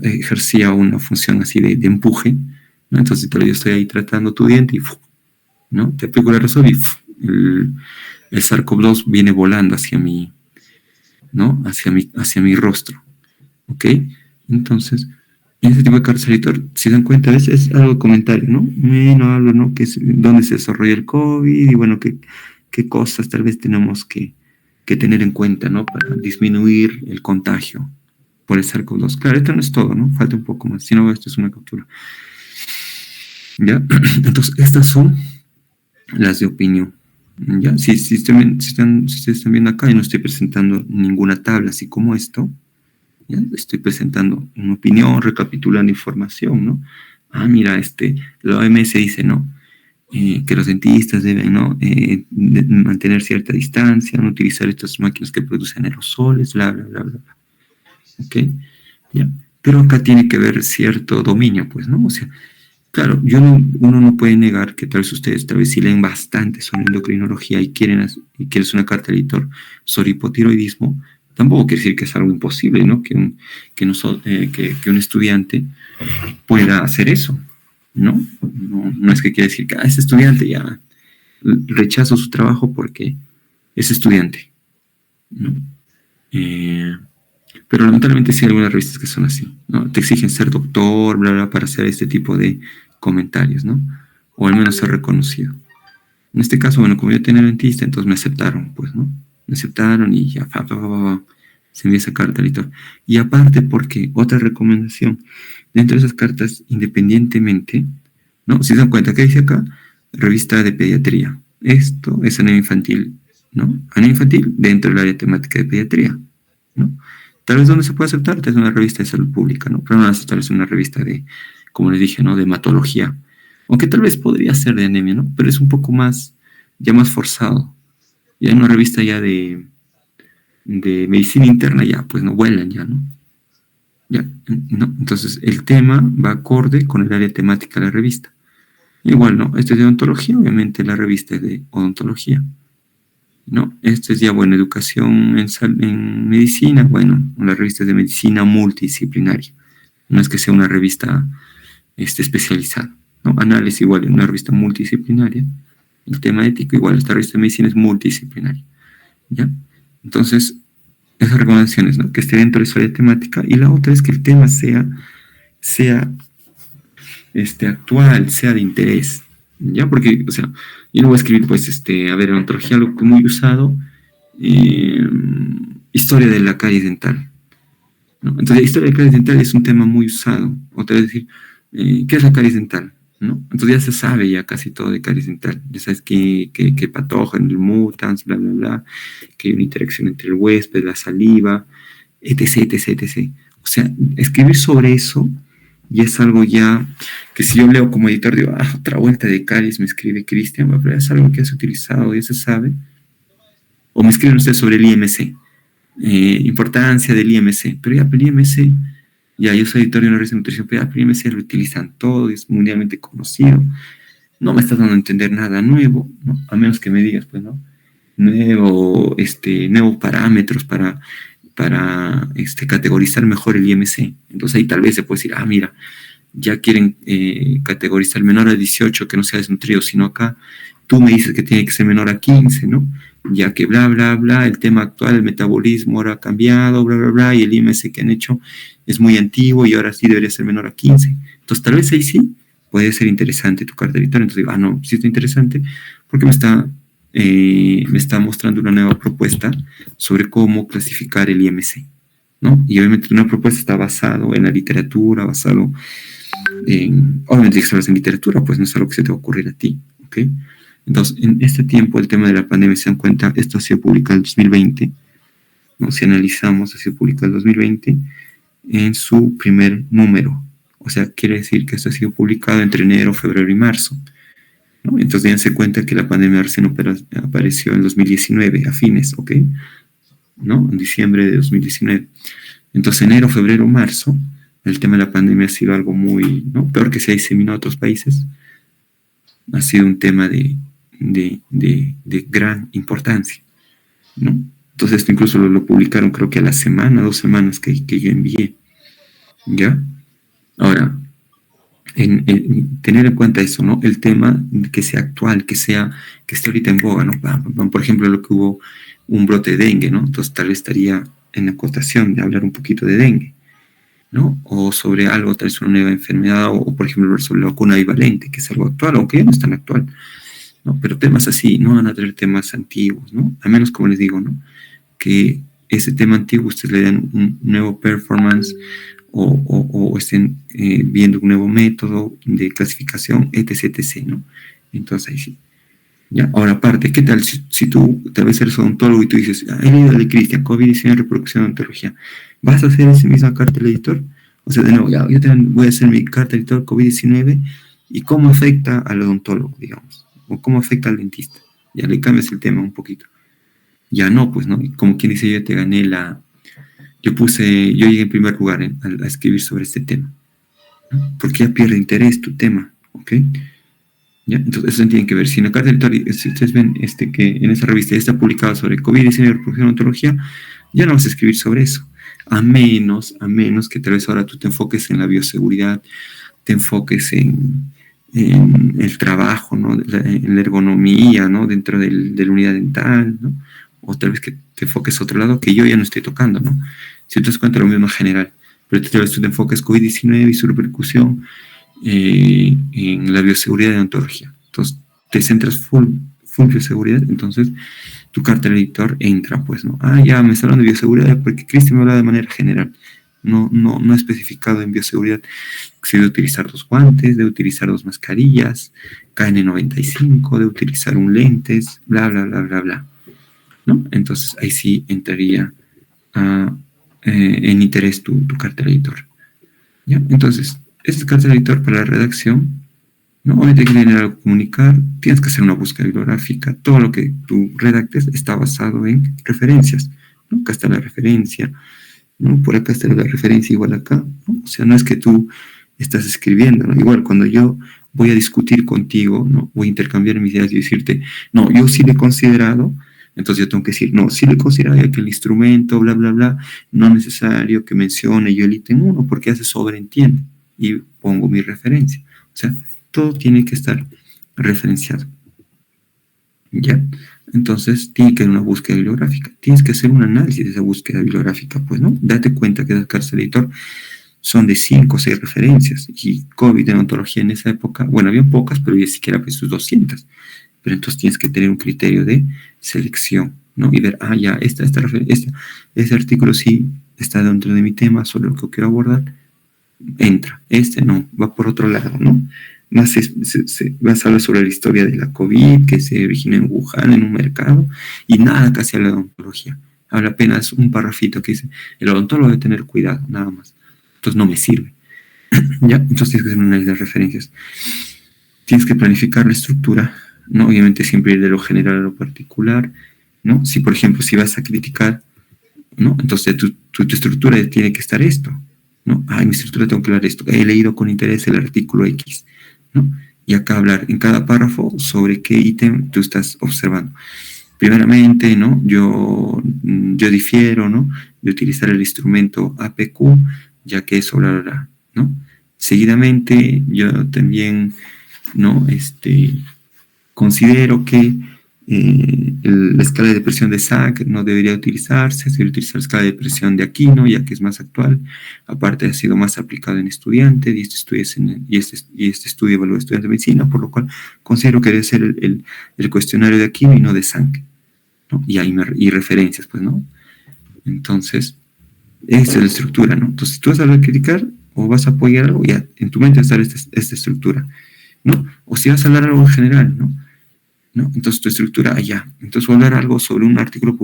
ejercía una función así de empuje, ¿no? Entonces, yo estoy ahí tratando tu diente y, ¿no? Te aplico el aerosol y el SARS-CoV-2 viene volando hacia mi, ¿no? Hacia mi rostro, ¿ok? Entonces, en ese tipo de cartas al editor, si se dan cuenta, es algo de comentario, ¿no? Algo, ¿no? Que es dónde se desarrolla el COVID y, bueno, qué cosas tal vez tenemos que tener en cuenta, ¿no? Para disminuir el contagio por el SARS-CoV-2. Claro, esto no es todo, ¿no? Falta un poco más. Si no, esto es una captura. ¿Ya? Entonces, estas son las de opinión. ¿Ya? Si ustedes están viendo acá, y no estoy presentando ninguna tabla así como esto, ¿ya? Estoy presentando una opinión, recapitulando información, ¿no? Mira, la OMS dice, ¿no? Que los dentistas deben, ¿no? Mantener cierta distancia, no utilizar estas máquinas que producen aerosoles, bla, bla, bla, bla, bla. ¿Ok? ¿Ya? Pero acá tiene que haber cierto dominio, pues, ¿no? O sea, claro, uno no puede negar que tal vez ustedes, tal vez si leen bastante sobre endocrinología y quieres una carta de editor sobre hipotiroidismo, tampoco quiere decir que es algo imposible, ¿no? Que un estudiante pueda hacer eso, ¿no? No es que quiera decir que ese estudiante ya rechazo su trabajo porque es estudiante, ¿no? Pero lamentablemente sí hay algunas revistas que son así, ¿no? Te exigen ser doctor, bla, bla, para hacer este tipo de comentarios, ¿no? O al menos ser reconocido. En este caso, bueno, como yo tenía dentista, entonces me aceptaron, pues, ¿no? Me aceptaron y ya, se envía esa carta al editor. Y aparte, porque otra recomendación, dentro de esas cartas, independientemente, ¿no? Si se dan cuenta, ¿qué dice acá? Revista de pediatría. Esto es anemia infantil, ¿no? Anemia infantil dentro del área temática de pediatría, ¿no? Tal vez donde se puede aceptar es una revista de salud pública, ¿no? Pero no aceptar es una revista de, como les dije, ¿no? De hematología. Aunque tal vez podría ser de anemia, ¿no? Pero es un poco más, ya más forzado. Ya en una revista ya de medicina interna ya, pues no vuelan ya, ¿no? Ya, ¿no? Entonces el tema va acorde con el área temática de la revista. Igual, ¿no? Este es de odontología, obviamente la revista es de odontología, ¿no? Este es ya, bueno, educación en medicina, bueno, la revista es de medicina multidisciplinaria. No es que sea una revista especializada, ¿no? Análisis igual, una revista multidisciplinaria. El tema ético igual, esta revista de medicina es multidisciplinaria, ¿ya? Entonces, esas recomendaciones, ¿no? Que esté dentro de esa área temática, y la otra es que el tema sea actual, sea de interés, ¿ya? Porque, o sea, yo no voy a escribir, pues, a ver, ontología, algo muy usado, historia de la caries dental, ¿no? Entonces, la historia de la caries dental es un tema muy usado. Otra vez decir, ¿qué es la caries dental? ¿No? Entonces ya se sabe ya casi todo de caries dental. Ya sabes que patógeno, el mutans, bla, bla, bla, que hay una interacción entre el huésped, la saliva, etc, etc, etc. O sea, escribir sobre eso y es algo ya que si yo leo como editor, digo, otra vuelta de caries, me escribe Cristian, pero es algo que has utilizado, ya se sabe. O me escriben ustedes sobre el IMC, importancia del IMC, pero ya el IMC, ya yo soy editor de una revista de nutrición, pero ya el IMC lo utilizan todo, es mundialmente conocido, no me estás dando a entender nada nuevo, ¿no? A menos que me digas, pues, ¿no? Nuevos parámetros para categorizar mejor el IMC. Entonces ahí tal vez se puede decir, mira, ya quieren categorizar menor a 18 que no sea desnutrido, sino acá tú me dices que tiene que ser menor a 15, ¿no? Ya que bla, bla, bla, el tema actual, el metabolismo ahora ha cambiado, bla, bla, bla, y el IMC que han hecho es muy antiguo y ahora sí debería ser menor a 15. Entonces tal vez ahí sí puede ser interesante tu carta editorial. Entonces digo, no, sí está interesante porque me está mostrando una nueva propuesta sobre cómo clasificar el IMC, ¿no? Y obviamente una propuesta está basado en la literatura, basado obviamente si hablas en literatura, pues no es algo que se te va a ocurrir a ti, ¿ok? Entonces, en este tiempo, el tema de la pandemia, se dan cuenta, esto ha sido publicado en el 2020, ¿no? Si analizamos, ha sido publicado en el 2020 en su primer número, o sea, quiere decir que esto ha sido publicado entre enero, febrero y marzo, ¿no? Entonces, dense cuenta que la pandemia recién apareció en 2019, a fines, ¿ok? ¿No? En diciembre de 2019. Entonces, enero, febrero, marzo, el tema de la pandemia ha sido algo muy, ¿no? Peor que se ha diseminado a otros países, ha sido un tema de gran importancia, ¿no? Entonces esto incluso lo publicaron creo que a la semana, 2 semanas que yo envié, ¿ya? Ahora, tener en cuenta eso, ¿no? El tema que sea actual, que esté ahorita en boga, ¿no? Por ejemplo, lo que hubo un brote de dengue, ¿no? Entonces tal vez estaría en la acotación de hablar un poquito de dengue, ¿no? O sobre algo, tal vez una nueva enfermedad, o por ejemplo sobre la vacuna bivalente, que es algo actual, aunque ya no es tan actual, ¿no? Pero temas así, no van a traer temas antiguos, ¿no? A menos, como les digo, ¿no? Que ese tema antiguo ustedes le dan un nuevo performance o estén viendo un nuevo método de clasificación, etc, etc, ¿no? Entonces ahí sí. Ya, ahora aparte, ¿qué tal si tú tal vez eres odontólogo y tú dices, he leído de Cristian, COVID-19, reproducción de odontología, ¿vas a hacer esa misma carta al editor? O sea, de nuevo, yo también voy a hacer mi carta al editor COVID-19 y cómo afecta al odontólogo, digamos, o cómo afecta al dentista. Ya le cambias el tema un poquito. Ya no, pues, ¿no? Como quien dice, yo te gané yo llegué en primer lugar a escribir sobre este tema, ¿no? Porque ya pierde interés tu tema, ¿ok? ¿Ya? Entonces eso tiene que ver. Si en la carta editorial, si ustedes ven que en esa revista ya está publicado sobre COVID-19 y reproducción de odontología, ya no vas a escribir sobre eso, a menos que tal vez ahora tú te enfoques en la bioseguridad, te enfoques en el trabajo, ¿no? En la ergonomía, ¿no? Dentro de la unidad dental, ¿no? O tal vez que te enfoques a otro lado que yo ya no estoy tocando, ¿no? Si te das cuenta, lo mismo en general, pero tal vez tú te enfoques COVID-19 y su repercusión en la bioseguridad de odontología. Entonces, te centras full bioseguridad, entonces tu carta del editor entra, pues, ¿no? Ya me está hablando de bioseguridad porque Cristian me habla de manera general. No especificado en bioseguridad si de utilizar 2 guantes, de utilizar 2 mascarillas, KN95, de utilizar un lentes, bla, bla, bla, bla, bla, ¿no? Entonces ahí sí entraría en interés tu carta del editor, ¿ya? Entonces, esta es carta del editor para la redacción, ¿no? Obviamente hay que tener algo que comunicar, tienes que hacer una búsqueda bibliográfica, todo lo que tú redactes está basado en referencias, ¿no? Acá está la referencia, ¿no? Por acá está la referencia igual acá, ¿no? O sea, no es que tú estás escribiendo, ¿no? Igual cuando yo voy a discutir contigo, ¿no? Voy a intercambiar mis ideas y decirte, no, yo sí le he considerado, entonces yo tengo que decir, no, sí le he considerado que el instrumento, bla, bla, bla, no es necesario que mencione yo el ítem 1 porque ya se sobreentiende y pongo mi referencia. O sea, todo tiene que estar referenciado. ¿Ya? Entonces, tiene que haber una búsqueda bibliográfica. Tienes que hacer un análisis de esa búsqueda bibliográfica, pues, ¿no? Date cuenta que las cartas de editor son de 5 o 6 referencias. Y COVID en ontología en esa época, bueno, había pocas, pero ya siquiera pues sus 200. Pero entonces tienes que tener un criterio de selección, ¿no? Y ver, ya, este artículo sí está dentro de mi tema, sobre lo que quiero abordar, entra. Este no, va por otro lado, ¿no? Más a hablar sobre la historia de la COVID, que se originó en Wuhan, en un mercado, y nada casi a la odontología. Habla apenas un parrafito que dice, el odontólogo debe tener cuidado, nada más. Entonces no me sirve. ¿Ya? Entonces tienes que hacer un análisis de referencias. Tienes que planificar la estructura, ¿no? Obviamente siempre ir de lo general a lo particular, ¿no? Si, por ejemplo, si vas a criticar, ¿no? Entonces tu estructura tiene que estar esto, ¿no? En mi estructura tengo que hablar esto. He leído con interés el artículo X, ¿no? Y acá hablar en cada párrafo sobre qué ítem tú estás observando. Primeramente, ¿no? Yo difiero, ¿no? De utilizar el instrumento APQ, ya que eso, bla, bla, bla, ¿no? Seguidamente, yo también, ¿no? Considero que la escala de presión de Sack no debería utilizarse, se debe utilizar la escala de presión de Aquino, ya que es más actual, aparte ha sido más aplicado en estudiantes, y este estudio evalúa estudiantes de medicina, por lo cual considero que debe ser el cuestionario de Aquino y no de Sack, ¿no? Y referencias, pues, ¿no? Entonces, esa es la estructura, ¿no? Entonces, tú vas a criticar o vas a apoyar algo, ya en tu mente va a estar esta estructura, ¿no? O si vas a hablar algo en general, ¿no? Entonces tu estructura allá. Entonces voy a hablar algo sobre un artículo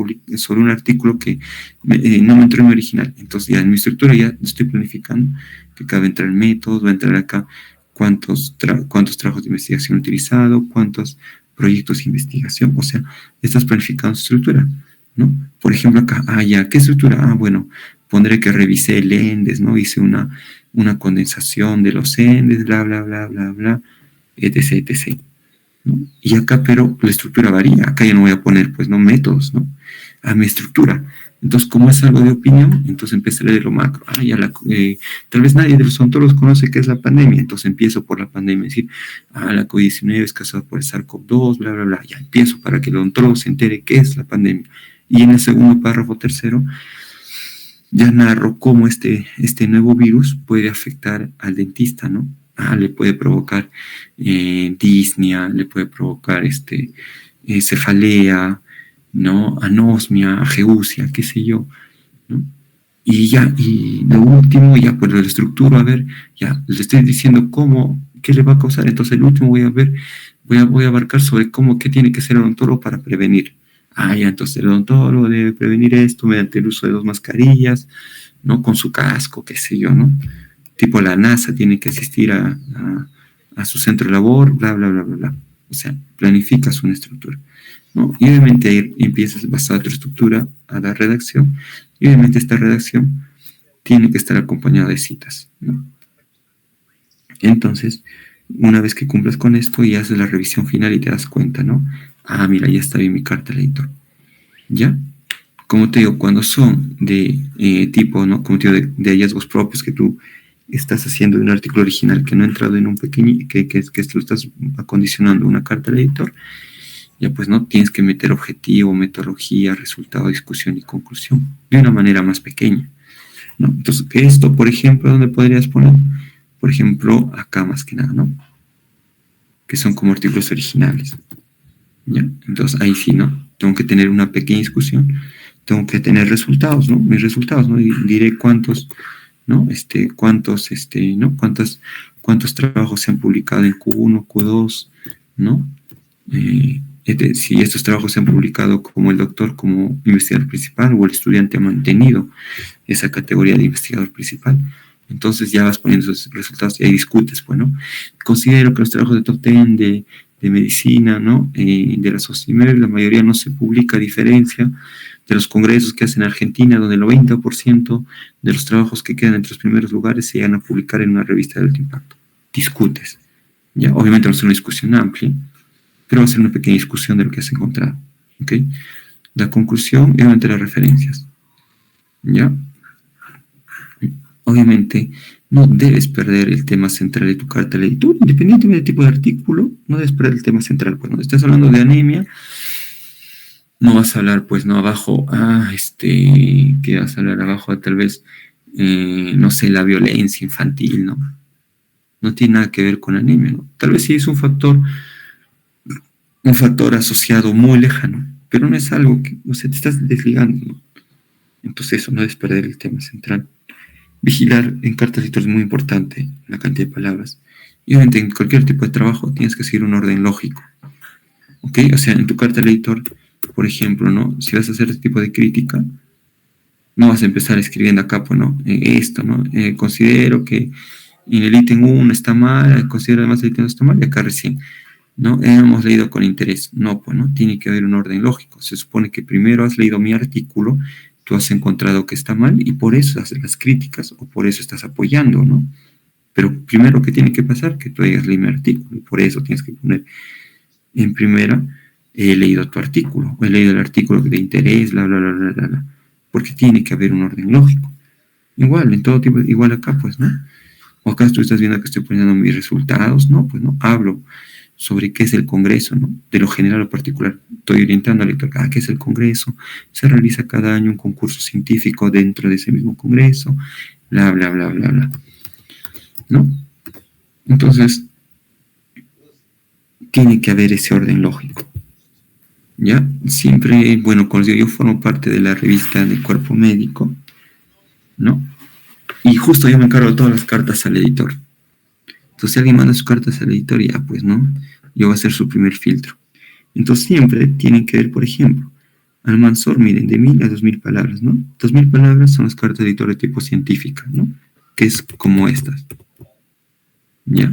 que no me entró en mi original. Entonces ya en mi estructura ya estoy planificando que acá va a entrar métodos, va a entrar acá cuántos trabajos de investigación he utilizado, cuántos proyectos de investigación. O sea, estás planificando tu estructura, ¿no? Por ejemplo acá, ya, ¿qué estructura? Bueno, pondré que revisé el ENDES, ¿no? Hice una condensación de los ENDES, bla, bla, bla, bla, bla, etc., etc., ¿no? Y acá, pero la estructura varía. Acá ya no voy a poner, pues, no métodos, ¿no? A mi estructura. Entonces, como es algo de opinión, entonces empezaré de lo macro. Tal vez nadie de los odontólogos conoce qué es la pandemia. Entonces empiezo por la pandemia, decir, la COVID-19 es causada por el SARS-CoV-2, bla, bla, bla. Ya empiezo para que el odontólogo se entere qué es la pandemia. Y en el segundo párrafo tercero, ya narro cómo este nuevo virus puede afectar al dentista, ¿no? Le puede provocar disnea, le puede provocar cefalea, ¿no? Anosmia, ageusia, qué sé yo, ¿no? Y lo último, ya pues lo estructuro, a ver, ya le estoy diciendo qué le va a causar. Entonces el último voy a abarcar sobre qué tiene que hacer el odontólogo para prevenir. Ya, entonces el odontólogo debe prevenir esto mediante el uso de 2 mascarillas, ¿no? Con su casco, qué sé yo, ¿no? Tipo la NASA tiene que asistir a su centro de labor, bla, bla, bla, bla, bla. O sea, planificas una estructura, ¿no? Y obviamente ahí empiezas basada tu estructura a la redacción, y obviamente esta redacción tiene que estar acompañada de citas, ¿no? Entonces, una vez que cumplas con esto y haces la revisión final y te das cuenta, ¿no? Mira, ya está bien mi carta al editor. ¿Ya? Como te digo, cuando son de tipo, ¿no? Como te digo, de hallazgos propios que tú estás haciendo de un artículo original que no ha entrado en un pequeño, que tú estás acondicionando una carta al editor, ya pues no tienes que meter objetivo, metodología, resultado, discusión y conclusión de una manera más pequeña, ¿no? Entonces, esto, por ejemplo, ¿dónde podrías poner? Por ejemplo, acá más que nada, ¿no? Que son como artículos originales, ¿ya? Entonces, ahí sí, ¿no? tengo que tener una pequeña discusión, tengo que tener resultados, ¿no? Mis resultados, ¿no? Y diré cuántos, ¿no? ¿No? Cuántos trabajos se han publicado en Q1, Q2, ¿no? Si estos trabajos se han publicado como el doctor, como investigador principal, o el estudiante ha mantenido esa categoría de investigador principal, entonces ya vas poniendo esos resultados y ahí discutes, pues, ¿no? Considero que los trabajos de top 10 de medicina, ¿no? De la SOCIMER, la mayoría no se publica, a diferencia de los congresos que hacen en Argentina, donde el 90% de los trabajos que quedan entre los primeros lugares se llegan a publicar en una revista de alto impacto. Discutes. ¿Ya? Obviamente no es una discusión amplia, pero va a ser una pequeña discusión de lo que has encontrado. ¿Ok? La conclusión, obviamente las referencias. ¿Ya? Obviamente no debes perder el tema central de tu carta al editor, independientemente del tipo de artículo, no debes perder el tema central. Cuando estás hablando de anemia, no vas a hablar, pues, no abajo, ¿qué vas a hablar abajo? Tal vez, no sé, la violencia infantil, ¿no? No tiene nada que ver con anemia, ¿no? Tal vez sí es un factor asociado muy lejano, pero no es algo que, o sea, te estás desligando, ¿no? Entonces eso, no debes perder el tema central. Vigilar en cartas editor es muy importante, la cantidad de palabras. Y obviamente en cualquier tipo de trabajo tienes que seguir un orden lógico, ¿ok? O sea, en tu carta al editor, por ejemplo, ¿no? Si vas a hacer este tipo de crítica, no vas a empezar escribiendo acá, pues, ¿no? Esto, ¿no? Considero que en el ítem 1 está mal, considero además el ítem 2 está mal, y acá recién, ¿no? Hemos leído con interés. No, pues, ¿no? Tiene que haber un orden lógico. Se supone que primero has leído mi artículo, tú has encontrado que está mal, y por eso haces las críticas, o por eso estás apoyando, ¿no? Pero primero, ¿qué tiene que pasar? Que tú hayas leído mi artículo, y por eso tienes que poner en primera, he leído tu artículo, o he leído el artículo que te interesa, bla, bla, bla, bla, bla, bla, porque tiene que haber un orden lógico. Igual, en todo tipo, igual acá, pues, ¿no? O acá tú estás viendo que estoy poniendo mis resultados, ¿no? Pues, ¿no? Hablo sobre qué es el Congreso, ¿no? De lo general o particular. Estoy orientando al lector, ¿qué es el Congreso? Se realiza cada año un concurso científico dentro de ese mismo Congreso, bla, bla, bla, bla, bla, ¿no? Entonces, tiene que haber ese orden lógico, ¿ya? Siempre, bueno, como yo formo parte de la revista de Cuerpo Médico, ¿no? Y justo yo me encargo de todas las cartas al editor. Entonces, si alguien manda sus cartas al editor, ya, pues, ¿no? Yo voy a hacer su primer filtro. Entonces, siempre tienen que ver, por ejemplo, Almanzor, miren, de 1000 a 2000 palabras, ¿no? 2000 palabras son las cartas de editor de tipo científica, ¿no? Que es como estas. ¿Ya?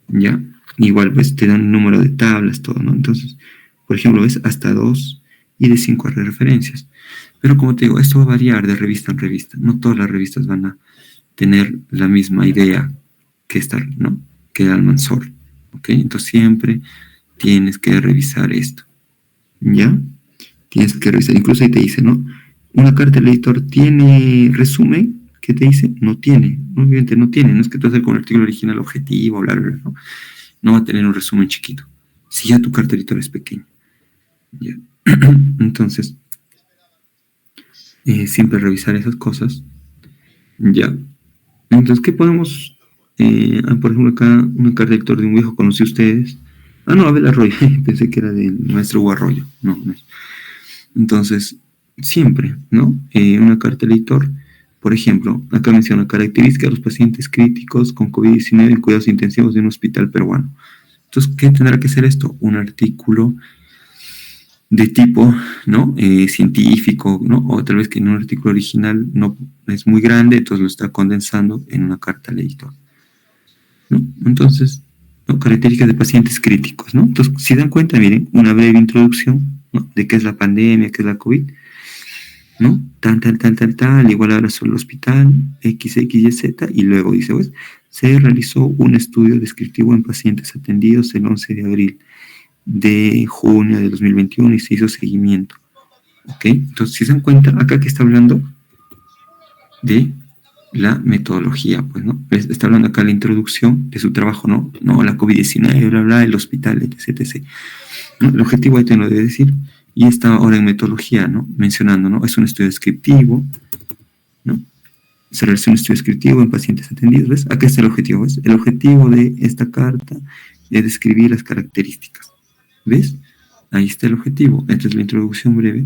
¿Ya? Igual, pues, te dan un número de tablas, todo, ¿no? Entonces, por ejemplo, ves hasta 2 y de 5 referencias. Pero como te digo, esto va a variar de revista en revista. No todas las revistas van a tener la misma idea que esta, ¿no? Que el Almanzor, ¿ok? Entonces siempre tienes que revisar esto, ¿ya? Tienes que revisar, incluso ahí te dice, ¿no? Una carta del editor tiene resumen, ¿qué te dice? No tiene, obviamente no tiene, no es que tú haces con el artículo original objetivo, bla, bla, bla, ¿no? No va a tener un resumen chiquito, si ya tu carta del editor es pequeña, ¿ya? Entonces, siempre revisar esas cosas, ¿ya? Entonces, ¿qué podemos, por ejemplo, acá, una carta de lector de un viejo conocido ustedes? No, Abel Arroyo, pensé que era del maestro Hugo Arroyo, no. Entonces, siempre, ¿no? Una carta de lector, por ejemplo, acá menciona características de los pacientes críticos con COVID-19 en cuidados intensivos de un hospital peruano. Entonces, ¿qué tendrá que ser esto? Un artículo de tipo, ¿no? Científico, ¿no? O tal vez que en un artículo original no es muy grande, entonces lo está condensando en una carta al editor, ¿no? Entonces, ¿no? Características de pacientes críticos, ¿no? Entonces, si dan cuenta, miren, una breve introducción, ¿no? De qué es la pandemia, qué es la COVID, ¿no? Tal, igual ahora sobre el hospital, X, Y, Z, y luego dice, pues, se realizó un estudio descriptivo en pacientes atendidos el 11 de abril de junio de 2021 y se hizo seguimiento, ¿ok? Entonces, si se dan cuenta, acá que está hablando de la metodología, pues, ¿no? Está hablando acá de la introducción de su trabajo, ¿no? No, la COVID-19, bla, bla, el hospital, etc. ¿No? El objetivo ahí te lo debe decir, y está ahora en metodología, ¿no? Mencionando, ¿no? Es un estudio descriptivo, ¿no? Se realizó un estudio descriptivo en pacientes atendidos, ¿ves? Acá está el objetivo, ¿ves? El objetivo de esta carta es describir las características, ¿ves? Ahí está el objetivo. Esta es la introducción breve.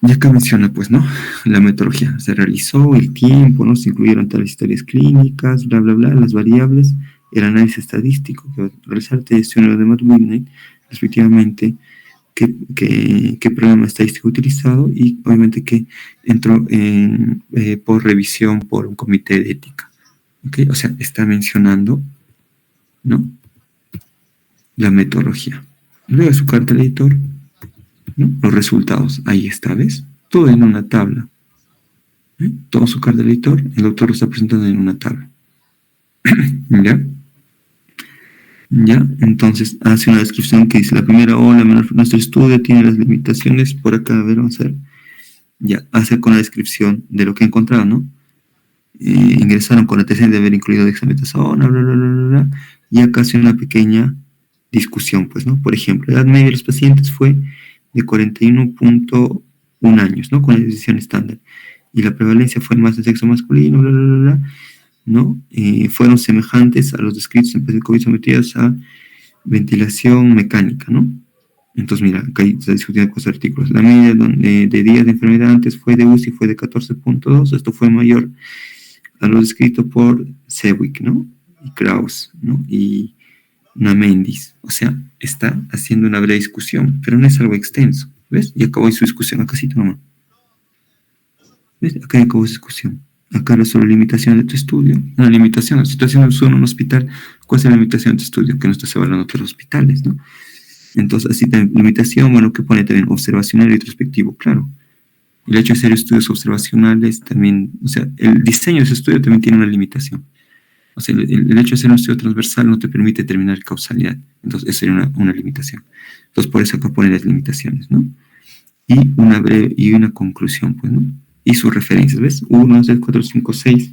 Y acá menciona, pues, ¿no? La metodología. Se realizó, el tiempo, ¿no? Se incluyeron tales historias clínicas, bla, bla, bla, las variables, el análisis estadístico que va a realizar uno de Matt Whitney, respectivamente, qué programa estadístico utilizado y obviamente que entró por revisión por un comité de ética. ¿Ok? O sea, está mencionando, ¿no? La metodología. Luego su carta al editor, ¿no? Los resultados, ahí está, ¿ves? Todo en una tabla. Todo su carta al editor, el autor lo está presentando en una tabla. ¿Ya? ¿Ya? Entonces hace una descripción que dice: la primera ola, nuestro estudio tiene las limitaciones, por acá, a ver, vamos a ver. Ya, hace con la descripción de lo que encontraron, ¿no? Ingresaron con la tesis de haber incluido dexametasona, bla, bla, bla, bla, bla, y acá hace una pequeña discusión, pues, ¿no? Por ejemplo, la edad media de los pacientes fue de 41.1 años, ¿no? Con la decisión estándar. Y la prevalencia fue más de sexo masculino, bla, bla, bla, bla, ¿no? Fueron semejantes a los descritos en pacientes COVID sometidos a ventilación mecánica, ¿no? Entonces, mira, acá está discutiendo con los artículos. La media de días de enfermedad antes fue de UCI fue de 14.2. Esto fue mayor a lo descrito por Sewick, ¿no? Y Kraus, ¿no? Y Namendis. O sea, está haciendo una breve discusión, pero no es algo extenso. ¿Ves? Y acabó su discusión, acá sí nomás. ¿Ves? Acá acabó su discusión. Acá no solo limitación de tu estudio. Una limitación, si tú haciendo en un hospital, ¿cuál es la limitación de tu estudio? Que no estás evaluando otros hospitales, ¿no? Entonces, así también, limitación, bueno, que pone también observacional y retrospectivo, claro. El hecho de hacer estudios observacionales también, o sea, el diseño de ese estudio también tiene una limitación. O sea, el hecho de hacer un estudio transversal no te permite determinar causalidad. Entonces, esa sería una limitación. Entonces, por eso acá pone las limitaciones, ¿no? Y una breve, y una conclusión, pues, ¿no? Y sus referencias, ¿ves? 1, 2, 3, 4, 5, 6.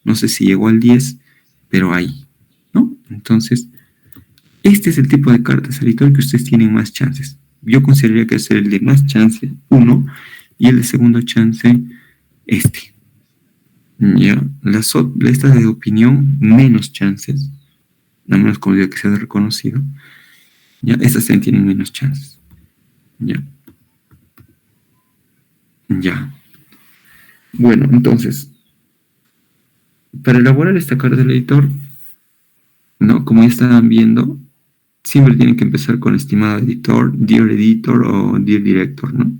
No sé si llegó al 10, pero ahí, ¿no? Entonces, este es el tipo de cartas al editor que ustedes tienen más chances. Yo consideraría que es el de más chance, 1, y el de segundo chance, este. Ya, estas de opinión, menos chances, a menos como diga que sea reconocido. Ya, estas también tienen menos chances. Ya. Ya. Bueno, entonces, para elaborar esta carta del editor, ¿no? Como ya estaban viendo, siempre tienen que empezar con estimado editor, dear editor o dear director, ¿no?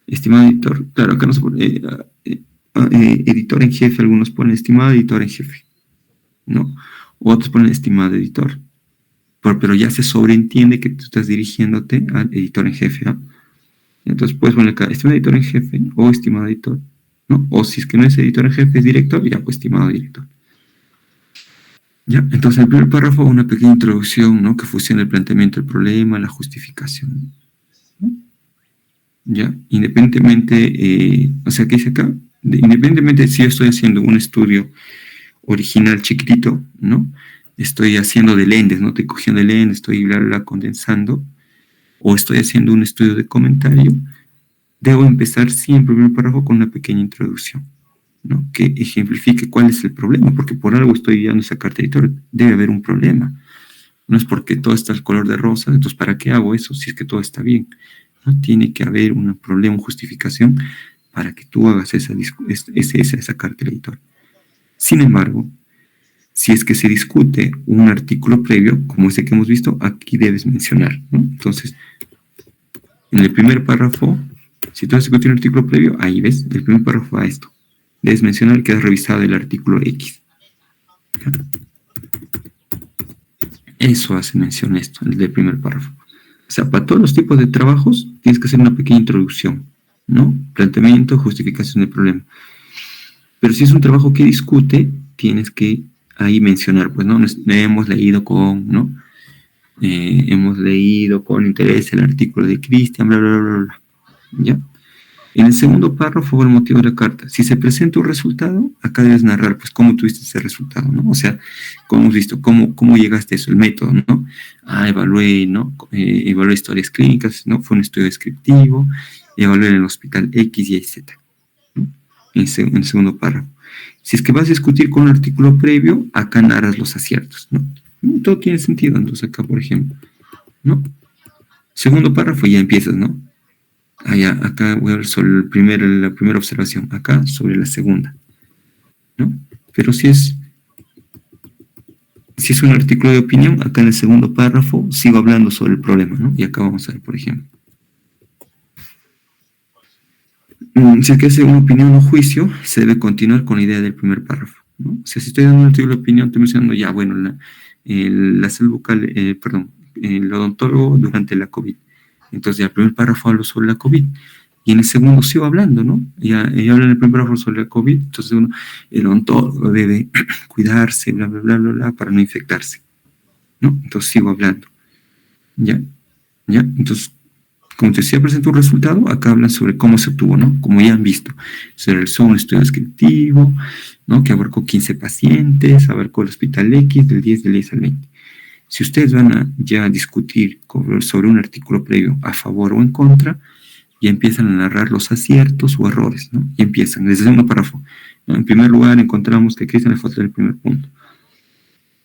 Estimado editor, claro, acá no se pone editor en jefe, algunos ponen estimado editor en jefe, ¿no? Otros ponen estimado editor, pero ya se sobreentiende que tú estás dirigiéndote al editor en jefe, ¿no? Entonces puedes poner acá estimado editor en jefe o estimado editor, ¿no? O si es que no es editor en jefe, es director, ya pues estimado director. Ya, entonces el primer párrafo, una pequeña introducción, ¿no? Que fusiona el planteamiento del problema, la justificación, ¿no? Ya, independientemente, o sea, ¿qué dice acá? Independientemente de si yo estoy haciendo un estudio original chiquitito, ¿no? Estoy haciendo de lentes, ¿no? Estoy cogiendo el lente, estoy condensando, o estoy haciendo un estudio de comentario, debo empezar siempre el primer párrafo con una pequeña introducción, ¿no? Que ejemplifique cuál es el problema, porque por algo estoy dando esa carta editor, debe haber un problema. No es porque todo está al color de rosa, entonces ¿para qué hago eso si es que todo está bien? ¿No? Tiene que haber un problema, una justificación para que tú hagas esa carta al editor. Sin embargo, si es que se discute un artículo previo, como ese que hemos visto, aquí debes mencionar, ¿no? Entonces, en el primer párrafo, si tú has discutido un artículo previo, ahí ves, el primer párrafo va a esto. Debes mencionar que has revisado el artículo X. Eso hace mención a esto, el del primer párrafo. O sea, para todos los tipos de trabajos tienes que hacer una pequeña introducción, ¿no? Planteamiento, justificación del problema. Pero si es un trabajo que discute, tienes que ahí mencionar, pues, ¿no? Hemos leído con interés el artículo de Christian, bla, bla, bla, bla, bla. ¿Ya? En el segundo párrafo, el motivo de la carta. Si se presenta un resultado, acá debes narrar, pues, cómo tuviste ese resultado, ¿no? O sea, como hemos visto, cómo llegaste a eso, el método, ¿no? Evalué, ¿no? Evalué historias clínicas, ¿no? Fue un estudio descriptivo, evalué en el hospital X, Y, Z, ¿no? En el segundo párrafo. Si es que vas a discutir con un artículo previo, acá narras los aciertos, ¿no? Todo tiene sentido, entonces acá, por ejemplo, ¿no? Segundo párrafo ya empiezas, ¿no? Acá voy a ver sobre la primera observación, acá sobre la segunda, ¿no? Pero si es un artículo de opinión, acá en el segundo párrafo sigo hablando sobre el problema, ¿no? Y acá vamos a ver, por ejemplo. Si es que hace una opinión o juicio, se debe continuar con la idea del primer párrafo, ¿no? O sea, si estoy dando un artículo de opinión, estoy mencionando ya, bueno, la salud bucal, el odontólogo durante la COVID. Entonces, ya el primer párrafo hablo sobre la COVID. Y en el segundo sigo hablando, ¿no? Ya hablo en el primer párrafo sobre la COVID. Entonces, el odontólogo debe cuidarse, bla, bla, bla, bla, bla, para no infectarse, ¿no? Entonces, sigo hablando. ¿Ya? Entonces, como te decía, presento un resultado, acá hablan sobre cómo se obtuvo, ¿no? Como ya han visto, se realizó un estudio descriptivo, ¿no? Que abarcó 15 pacientes, abarcó el hospital X del 10 al 20. Si ustedes van a ya discutir sobre un artículo previo a favor o en contra, ya empiezan a narrar los aciertos o errores, ¿no? Y empiezan desde el segundo párrafo, ¿no? En primer lugar, encontramos que Cristian le falta el primer punto.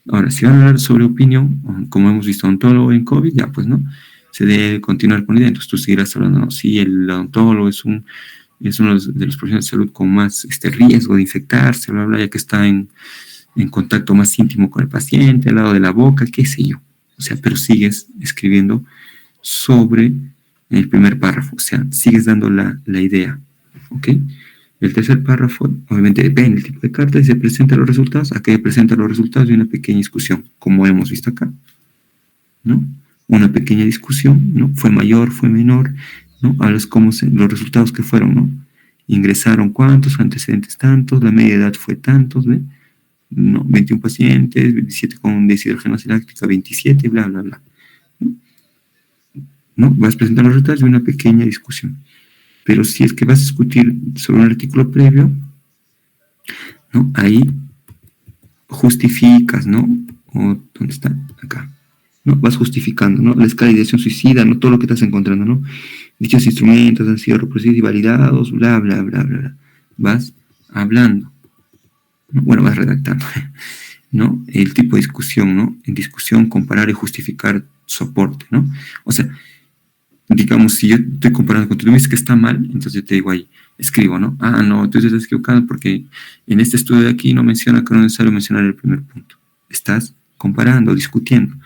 Ahora, si van a hablar sobre opinión, como hemos visto odontólogo en COVID, ya pues, ¿no? Se debe continuar con la idea. Entonces tú seguirás hablando, ¿no? Sí, el odontólogo es uno de los profesionales de salud con más riesgo de infectarse, bla, bla, ya que está en contacto más íntimo con el paciente, al lado de la boca, qué sé yo. O sea, pero sigues escribiendo sobre el primer párrafo, o sea, sigues dando la idea, ¿ok? El tercer párrafo, obviamente depende del tipo de carta, y se presentan los resultados. Acá presenta los resultados de una pequeña discusión, como hemos visto acá, ¿no? Una pequeña discusión, ¿no? Fue mayor, fue menor, ¿no? Hablas los resultados que fueron, ¿no? Ingresaron cuántos, antecedentes tantos, la media edad fue tantos, ¿ve? ¿No? 21 pacientes, 27 con deshidrogenasia láctica, 27, bla, bla, bla, ¿no? Vas a presentar los resultados de una pequeña discusión. Pero si es que vas a discutir sobre un artículo previo, ¿no? Ahí justificas, ¿no? O, ¿dónde está? Acá. ¿No? Vas justificando, ¿no? La escala de ideación suicida, ¿no? Todo lo que estás encontrando, ¿no? Dichos instrumentos han sido reproducidos y validados, bla, bla, bla, bla, bla. Vas hablando, ¿no? Bueno, vas redactando, ¿no? El tipo de discusión, ¿no? En discusión, comparar y justificar soporte, ¿no? O sea, digamos, si yo estoy comparando con tú me dices que está mal, entonces yo te digo ahí, escribo, ¿no? Ah, no, tú estás equivocado porque en este estudio de aquí no menciona que no es necesario mencionar el primer punto. Estás comparando, discutiendo.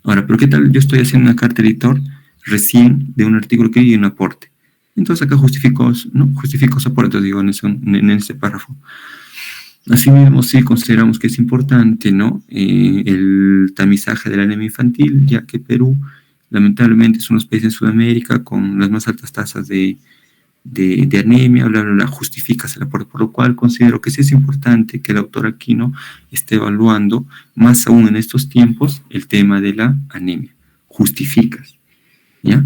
Ahora, pero ¿qué tal? Yo estoy haciendo una carta editor recién de un artículo que hay un aporte. Entonces acá justifico soporte, digo, en ese párrafo. Asimismo, sí consideramos que es importante, ¿no? El tamizaje de la anemia infantil, ya que Perú lamentablemente es uno de los países en Sudamérica con las más altas tasas de anemia, bla, bla, bla, justificas el aporte, por lo cual considero que sí es importante que el autor Aquino esté evaluando, más aún en estos tiempos, el tema de la anemia. Justificas, ¿ya?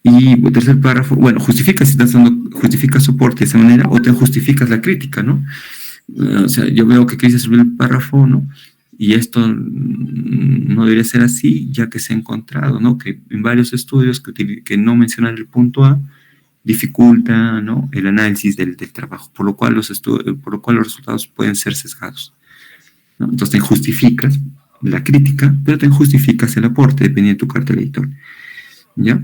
Y el tercer párrafo, bueno, justificas soporte de esa manera, o te justificas la crítica, ¿no? O sea, yo veo que dice sobre el párrafo, ¿no? Y esto no debería ser así, ya que se ha encontrado, ¿no? Que en varios estudios que no mencionan el punto A dificulta, ¿no? El análisis del trabajo, por lo cual los resultados pueden ser sesgados, ¿no? Entonces te justificas la crítica, pero te justificas el aporte, dependiendo de tu carta de editor, ¿ya?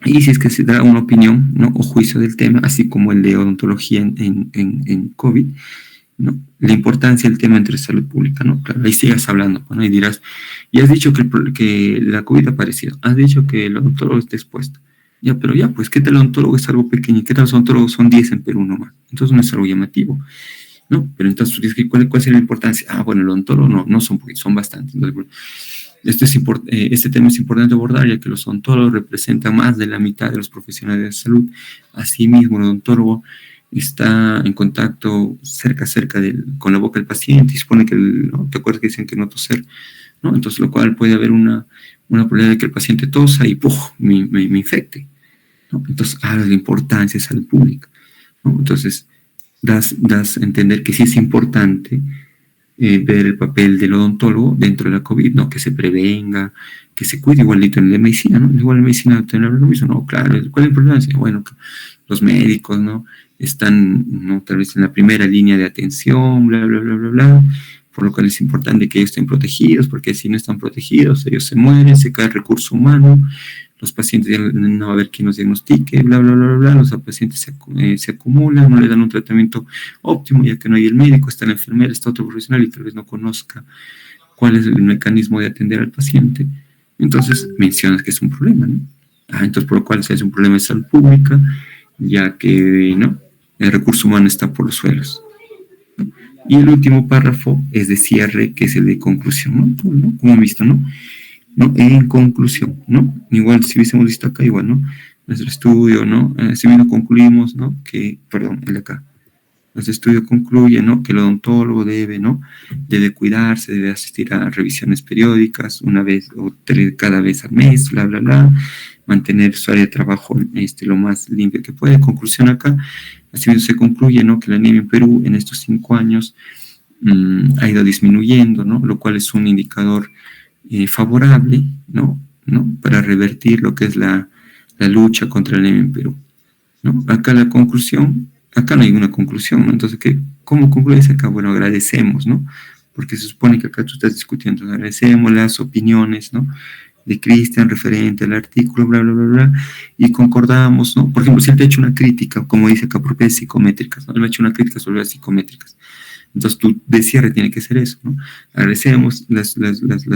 Y si es que se da una opinión, ¿no? O juicio del tema, así como el de odontología en COVID, ¿no? La importancia del tema entre salud pública, ¿no? Claro, ahí sigas hablando, ¿no? Y dirás, y has dicho que la COVID ha aparecido, has dicho que el odontólogo está expuesto. Ya, pero ya, pues, ¿qué tal el odontólogo es algo pequeño? ¿Qué tal los odontólogos son 10 en Perú nomás? Entonces no es algo llamativo, ¿no? Pero entonces tú dices, ¿cuál sería la importancia? Ah, bueno, el odontólogo no son poquitos, son bastantes. Entonces, bueno, este tema es importante abordar, ya que los odontólogos representan más de la mitad de los profesionales de salud. Asimismo, el odontólogo está en contacto cerca con la boca del paciente y supone que, ¿no? ¿Te acuerdas que dicen que no toser? ¿No? Entonces, lo cual puede haber una probabilidad de que el paciente tosa y ¡puf! me infecte, ¿no? Entonces, habla de la importancia de salud pública, ¿no? Entonces, das a entender que sí es importante ver el papel del odontólogo dentro de la COVID, ¿no? Que se prevenga, que se cuide, igualito en la medicina, ¿no? Igual en la medicina tener lo mismo, ¿no? Claro, ¿cuál es la importancia? Bueno, los médicos, ¿no? Están, ¿no? Tal vez en la primera línea de atención, bla, bla, bla, bla, bla. por lo cual es importante que ellos estén protegidos, porque si no están protegidos, ellos se mueren, se cae el recurso humano, los pacientes ya no va a haber quien los diagnostique, bla, bla, bla, bla, bla, los pacientes se acumulan, no le dan un tratamiento óptimo, ya que no hay el médico, está la enfermera, está otro profesional y tal vez no conozca cuál es el mecanismo de atender al paciente. Entonces mencionas que es un problema, ¿no? Entonces por lo cual se hace un problema de salud pública, ya que, ¿no?, el recurso humano está por los suelos. Y el último párrafo es de cierre, que es el de conclusión, ¿no? Como han visto, ¿no? En conclusión, ¿no? Igual si hubiésemos visto acá, igual, ¿no? Nuestro estudio, ¿no? Si bien concluimos, ¿no? Que, perdón, el de acá. Nuestro estudio concluye, ¿no?, que el odontólogo debe, ¿no?, debe cuidarse, debe asistir a revisiones periódicas, una vez o cada vez al mes, bla, bla, bla, mantener su área de trabajo lo más limpio que puede. Conclusión acá, así mismo se concluye, ¿no?, que la anemia en Perú en estos 5 años ha ido disminuyendo, ¿no?, lo cual es un indicador favorable, ¿no?, para revertir lo que es la lucha contra la anemia en Perú, ¿no? Acá la conclusión, acá no hay una conclusión, ¿no? Entonces, ¿cómo concluyes acá? Bueno, agradecemos, ¿no? Porque se supone que acá tú estás discutiendo, agradecemos las opiniones, ¿no?, de Cristian referente al artículo, bla, bla, bla, bla, y concordamos, ¿no? Por ejemplo, si él te ha hecho una crítica, como dice acá, propiedades psicométricas, ¿no? Él me ha hecho una crítica sobre las psicométricas. Entonces, tu de cierre tiene que ser eso, ¿no? Agradecemos las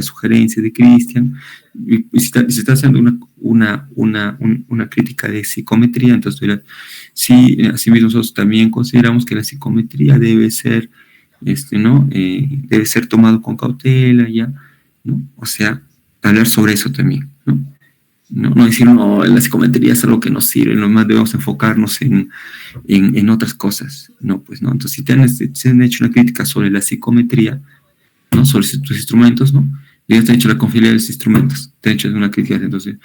sugerencias de Cristian, y si está haciendo una crítica de psicometría, entonces tú dirás, sí, asimismo nosotros también consideramos que la psicometría debe ser, ¿no?, debe ser tomado con cautela, ya, ¿no? O sea, hablar sobre eso también, ¿no? No decir, no, la psicometría es algo que nos sirve, nomás debemos enfocarnos en otras cosas. No, pues no. Entonces, si te han hecho una crítica sobre la psicometría, ¿no?, sobre tus instrumentos, ¿no?, ya te han hecho la confiabilidad de los instrumentos, te han hecho una crítica. Entonces,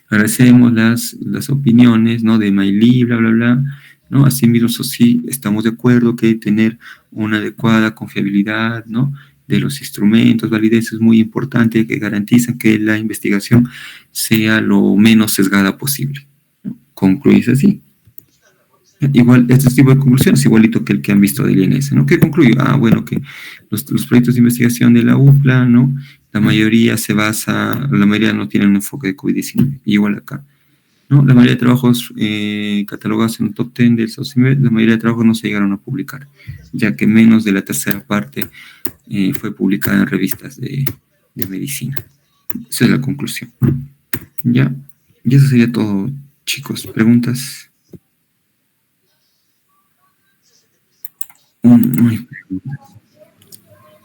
agradecemos las opiniones, ¿no?, de Mayli, bla, bla, bla, ¿no? Asimismo, eso sí, estamos de acuerdo que tener una adecuada confiabilidad, ¿no?, de los instrumentos, validez es muy importante, que garantizan que la investigación sea lo menos sesgada posible, ¿no? Concluyes así. Igual, este tipo de conclusiones, igualito que el que han visto del INS, ¿no? ¿Qué concluyo? Bueno, que los proyectos de investigación de la UPLA, ¿no?, la mayoría no tienen un enfoque de COVID-19, igual acá, ¿no? La mayoría de trabajos catalogados en el top 10 del SOCIMED, la mayoría de trabajos no se llegaron a publicar, ya que menos de la tercera parte fue publicada en revistas de medicina. Esa es la conclusión. Ya, y eso sería todo, chicos. ¿Preguntas? No hay preguntas.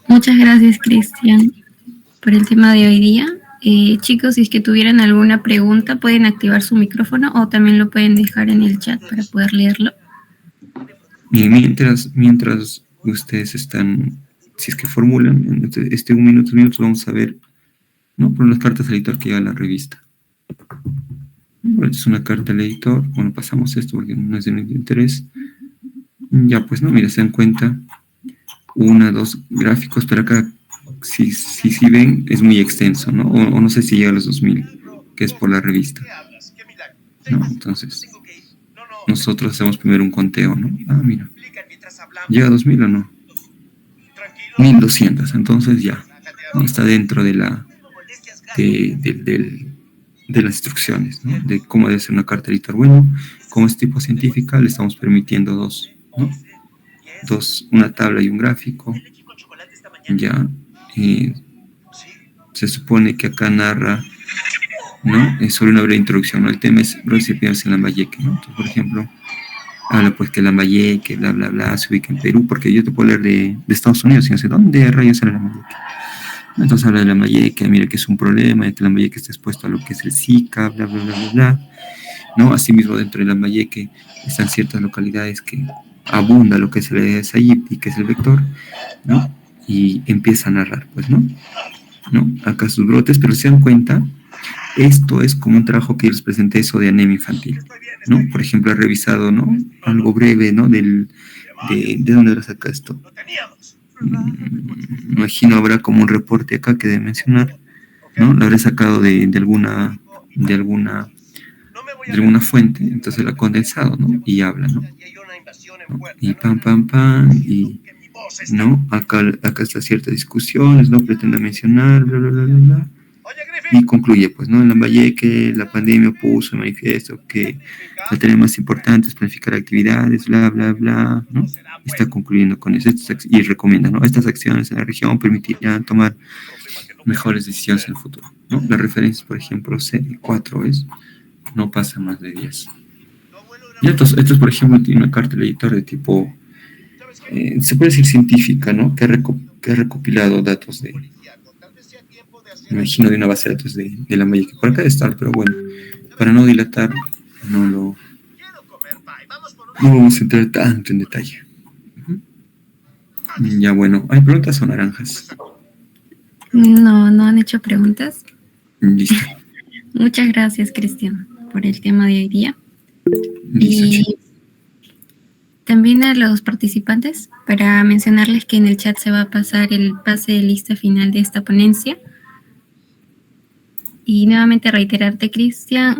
Muchas gracias, Cristian, por el tema de hoy día. Chicos, si es que tuvieran alguna pregunta, pueden activar su micrófono o también lo pueden dejar en el chat para poder leerlo. Y mientras ustedes están, si es que formulan, un minuto, 2 minutos, vamos a ver, ¿no?, por las cartas al editor que lleva la revista. Bueno, esta es una carta al editor. Bueno, pasamos esto porque no es de nuestro interés. Ya, pues, no, mira, se dan cuenta, 1, 2 gráficos, pero acá, si ven, es muy extenso, ¿no? O no sé si llega a los 2000, que es por la revista, ¿no? Entonces, nosotros hacemos primero un conteo, ¿no? Mira, ¿llega a 2000 o no? 1200, entonces ya, ¿no?, está dentro de las instrucciones, ¿no?, de cómo debe ser una carta editor. Bueno, como es tipo científica, le estamos permitiendo dos, ¿no? Una tabla y un gráfico. Ya, se supone que acá narra, ¿no?, es sobre una breve introducción, ¿no? El tema es recipientes en Lambayeque, ¿no? Entonces, por ejemplo, habla pues que Lambayeque, bla, bla, bla, se ubica en Perú, porque yo te puedo leer de Estados Unidos y no sé dónde rayos sale Lambayeque. Entonces habla de Lambayeque, mira que es un problema, que Lambayeque está expuesto a lo que es el Zika, bla, bla, bla, bla, bla, ¿no? Asimismo, dentro de Lambayeque están ciertas localidades que abunda lo que es el Aedes aegypti, que es el vector, ¿no? Y empieza a narrar, pues, ¿no? Acá sus brotes, pero se dan cuenta, esto es como un trabajo que les presenté, eso de anemia infantil, ¿no? Por ejemplo, he revisado, ¿no?, algo breve, ¿no?, de dónde lo saca esto. Imagino habrá como un reporte acá que debe mencionar, ¿no? Lo habré sacado de alguna fuente, entonces lo ha condensado, ¿no? Y habla, ¿no? Y pam, pam, pam, y ¿no? Acá está ciertas discusiones, no pretendo mencionar, bla, bla, bla, bla, bla. Y concluye, pues, ¿no? En Lambayeque la pandemia puso en manifiesto que la tarea más importante es planificar actividades, bla, bla, bla, ¿no? Está concluyendo con eso y recomienda, ¿no? Estas acciones en la región permitirán tomar mejores decisiones en el futuro, ¿no? Las referencias, por ejemplo, C4 es, no pasa más de 10. Y estos, por ejemplo, tiene una carta del editor de tipo, se puede decir científica, ¿no? Que ha recopilado datos de, me imagino, de una base de datos de la Lambayeque. Por acá está, pero bueno, para no dilatar, no vamos a entrar tanto en detalle. Ya bueno, ¿hay preguntas o naranjas? No han hecho preguntas. Listo. Muchas gracias, Cristian, por el tema de hoy día. Listo, Y también a los participantes, para mencionarles que en el chat se va a pasar el pase de lista final de esta ponencia. Y nuevamente reiterarte, Cristian,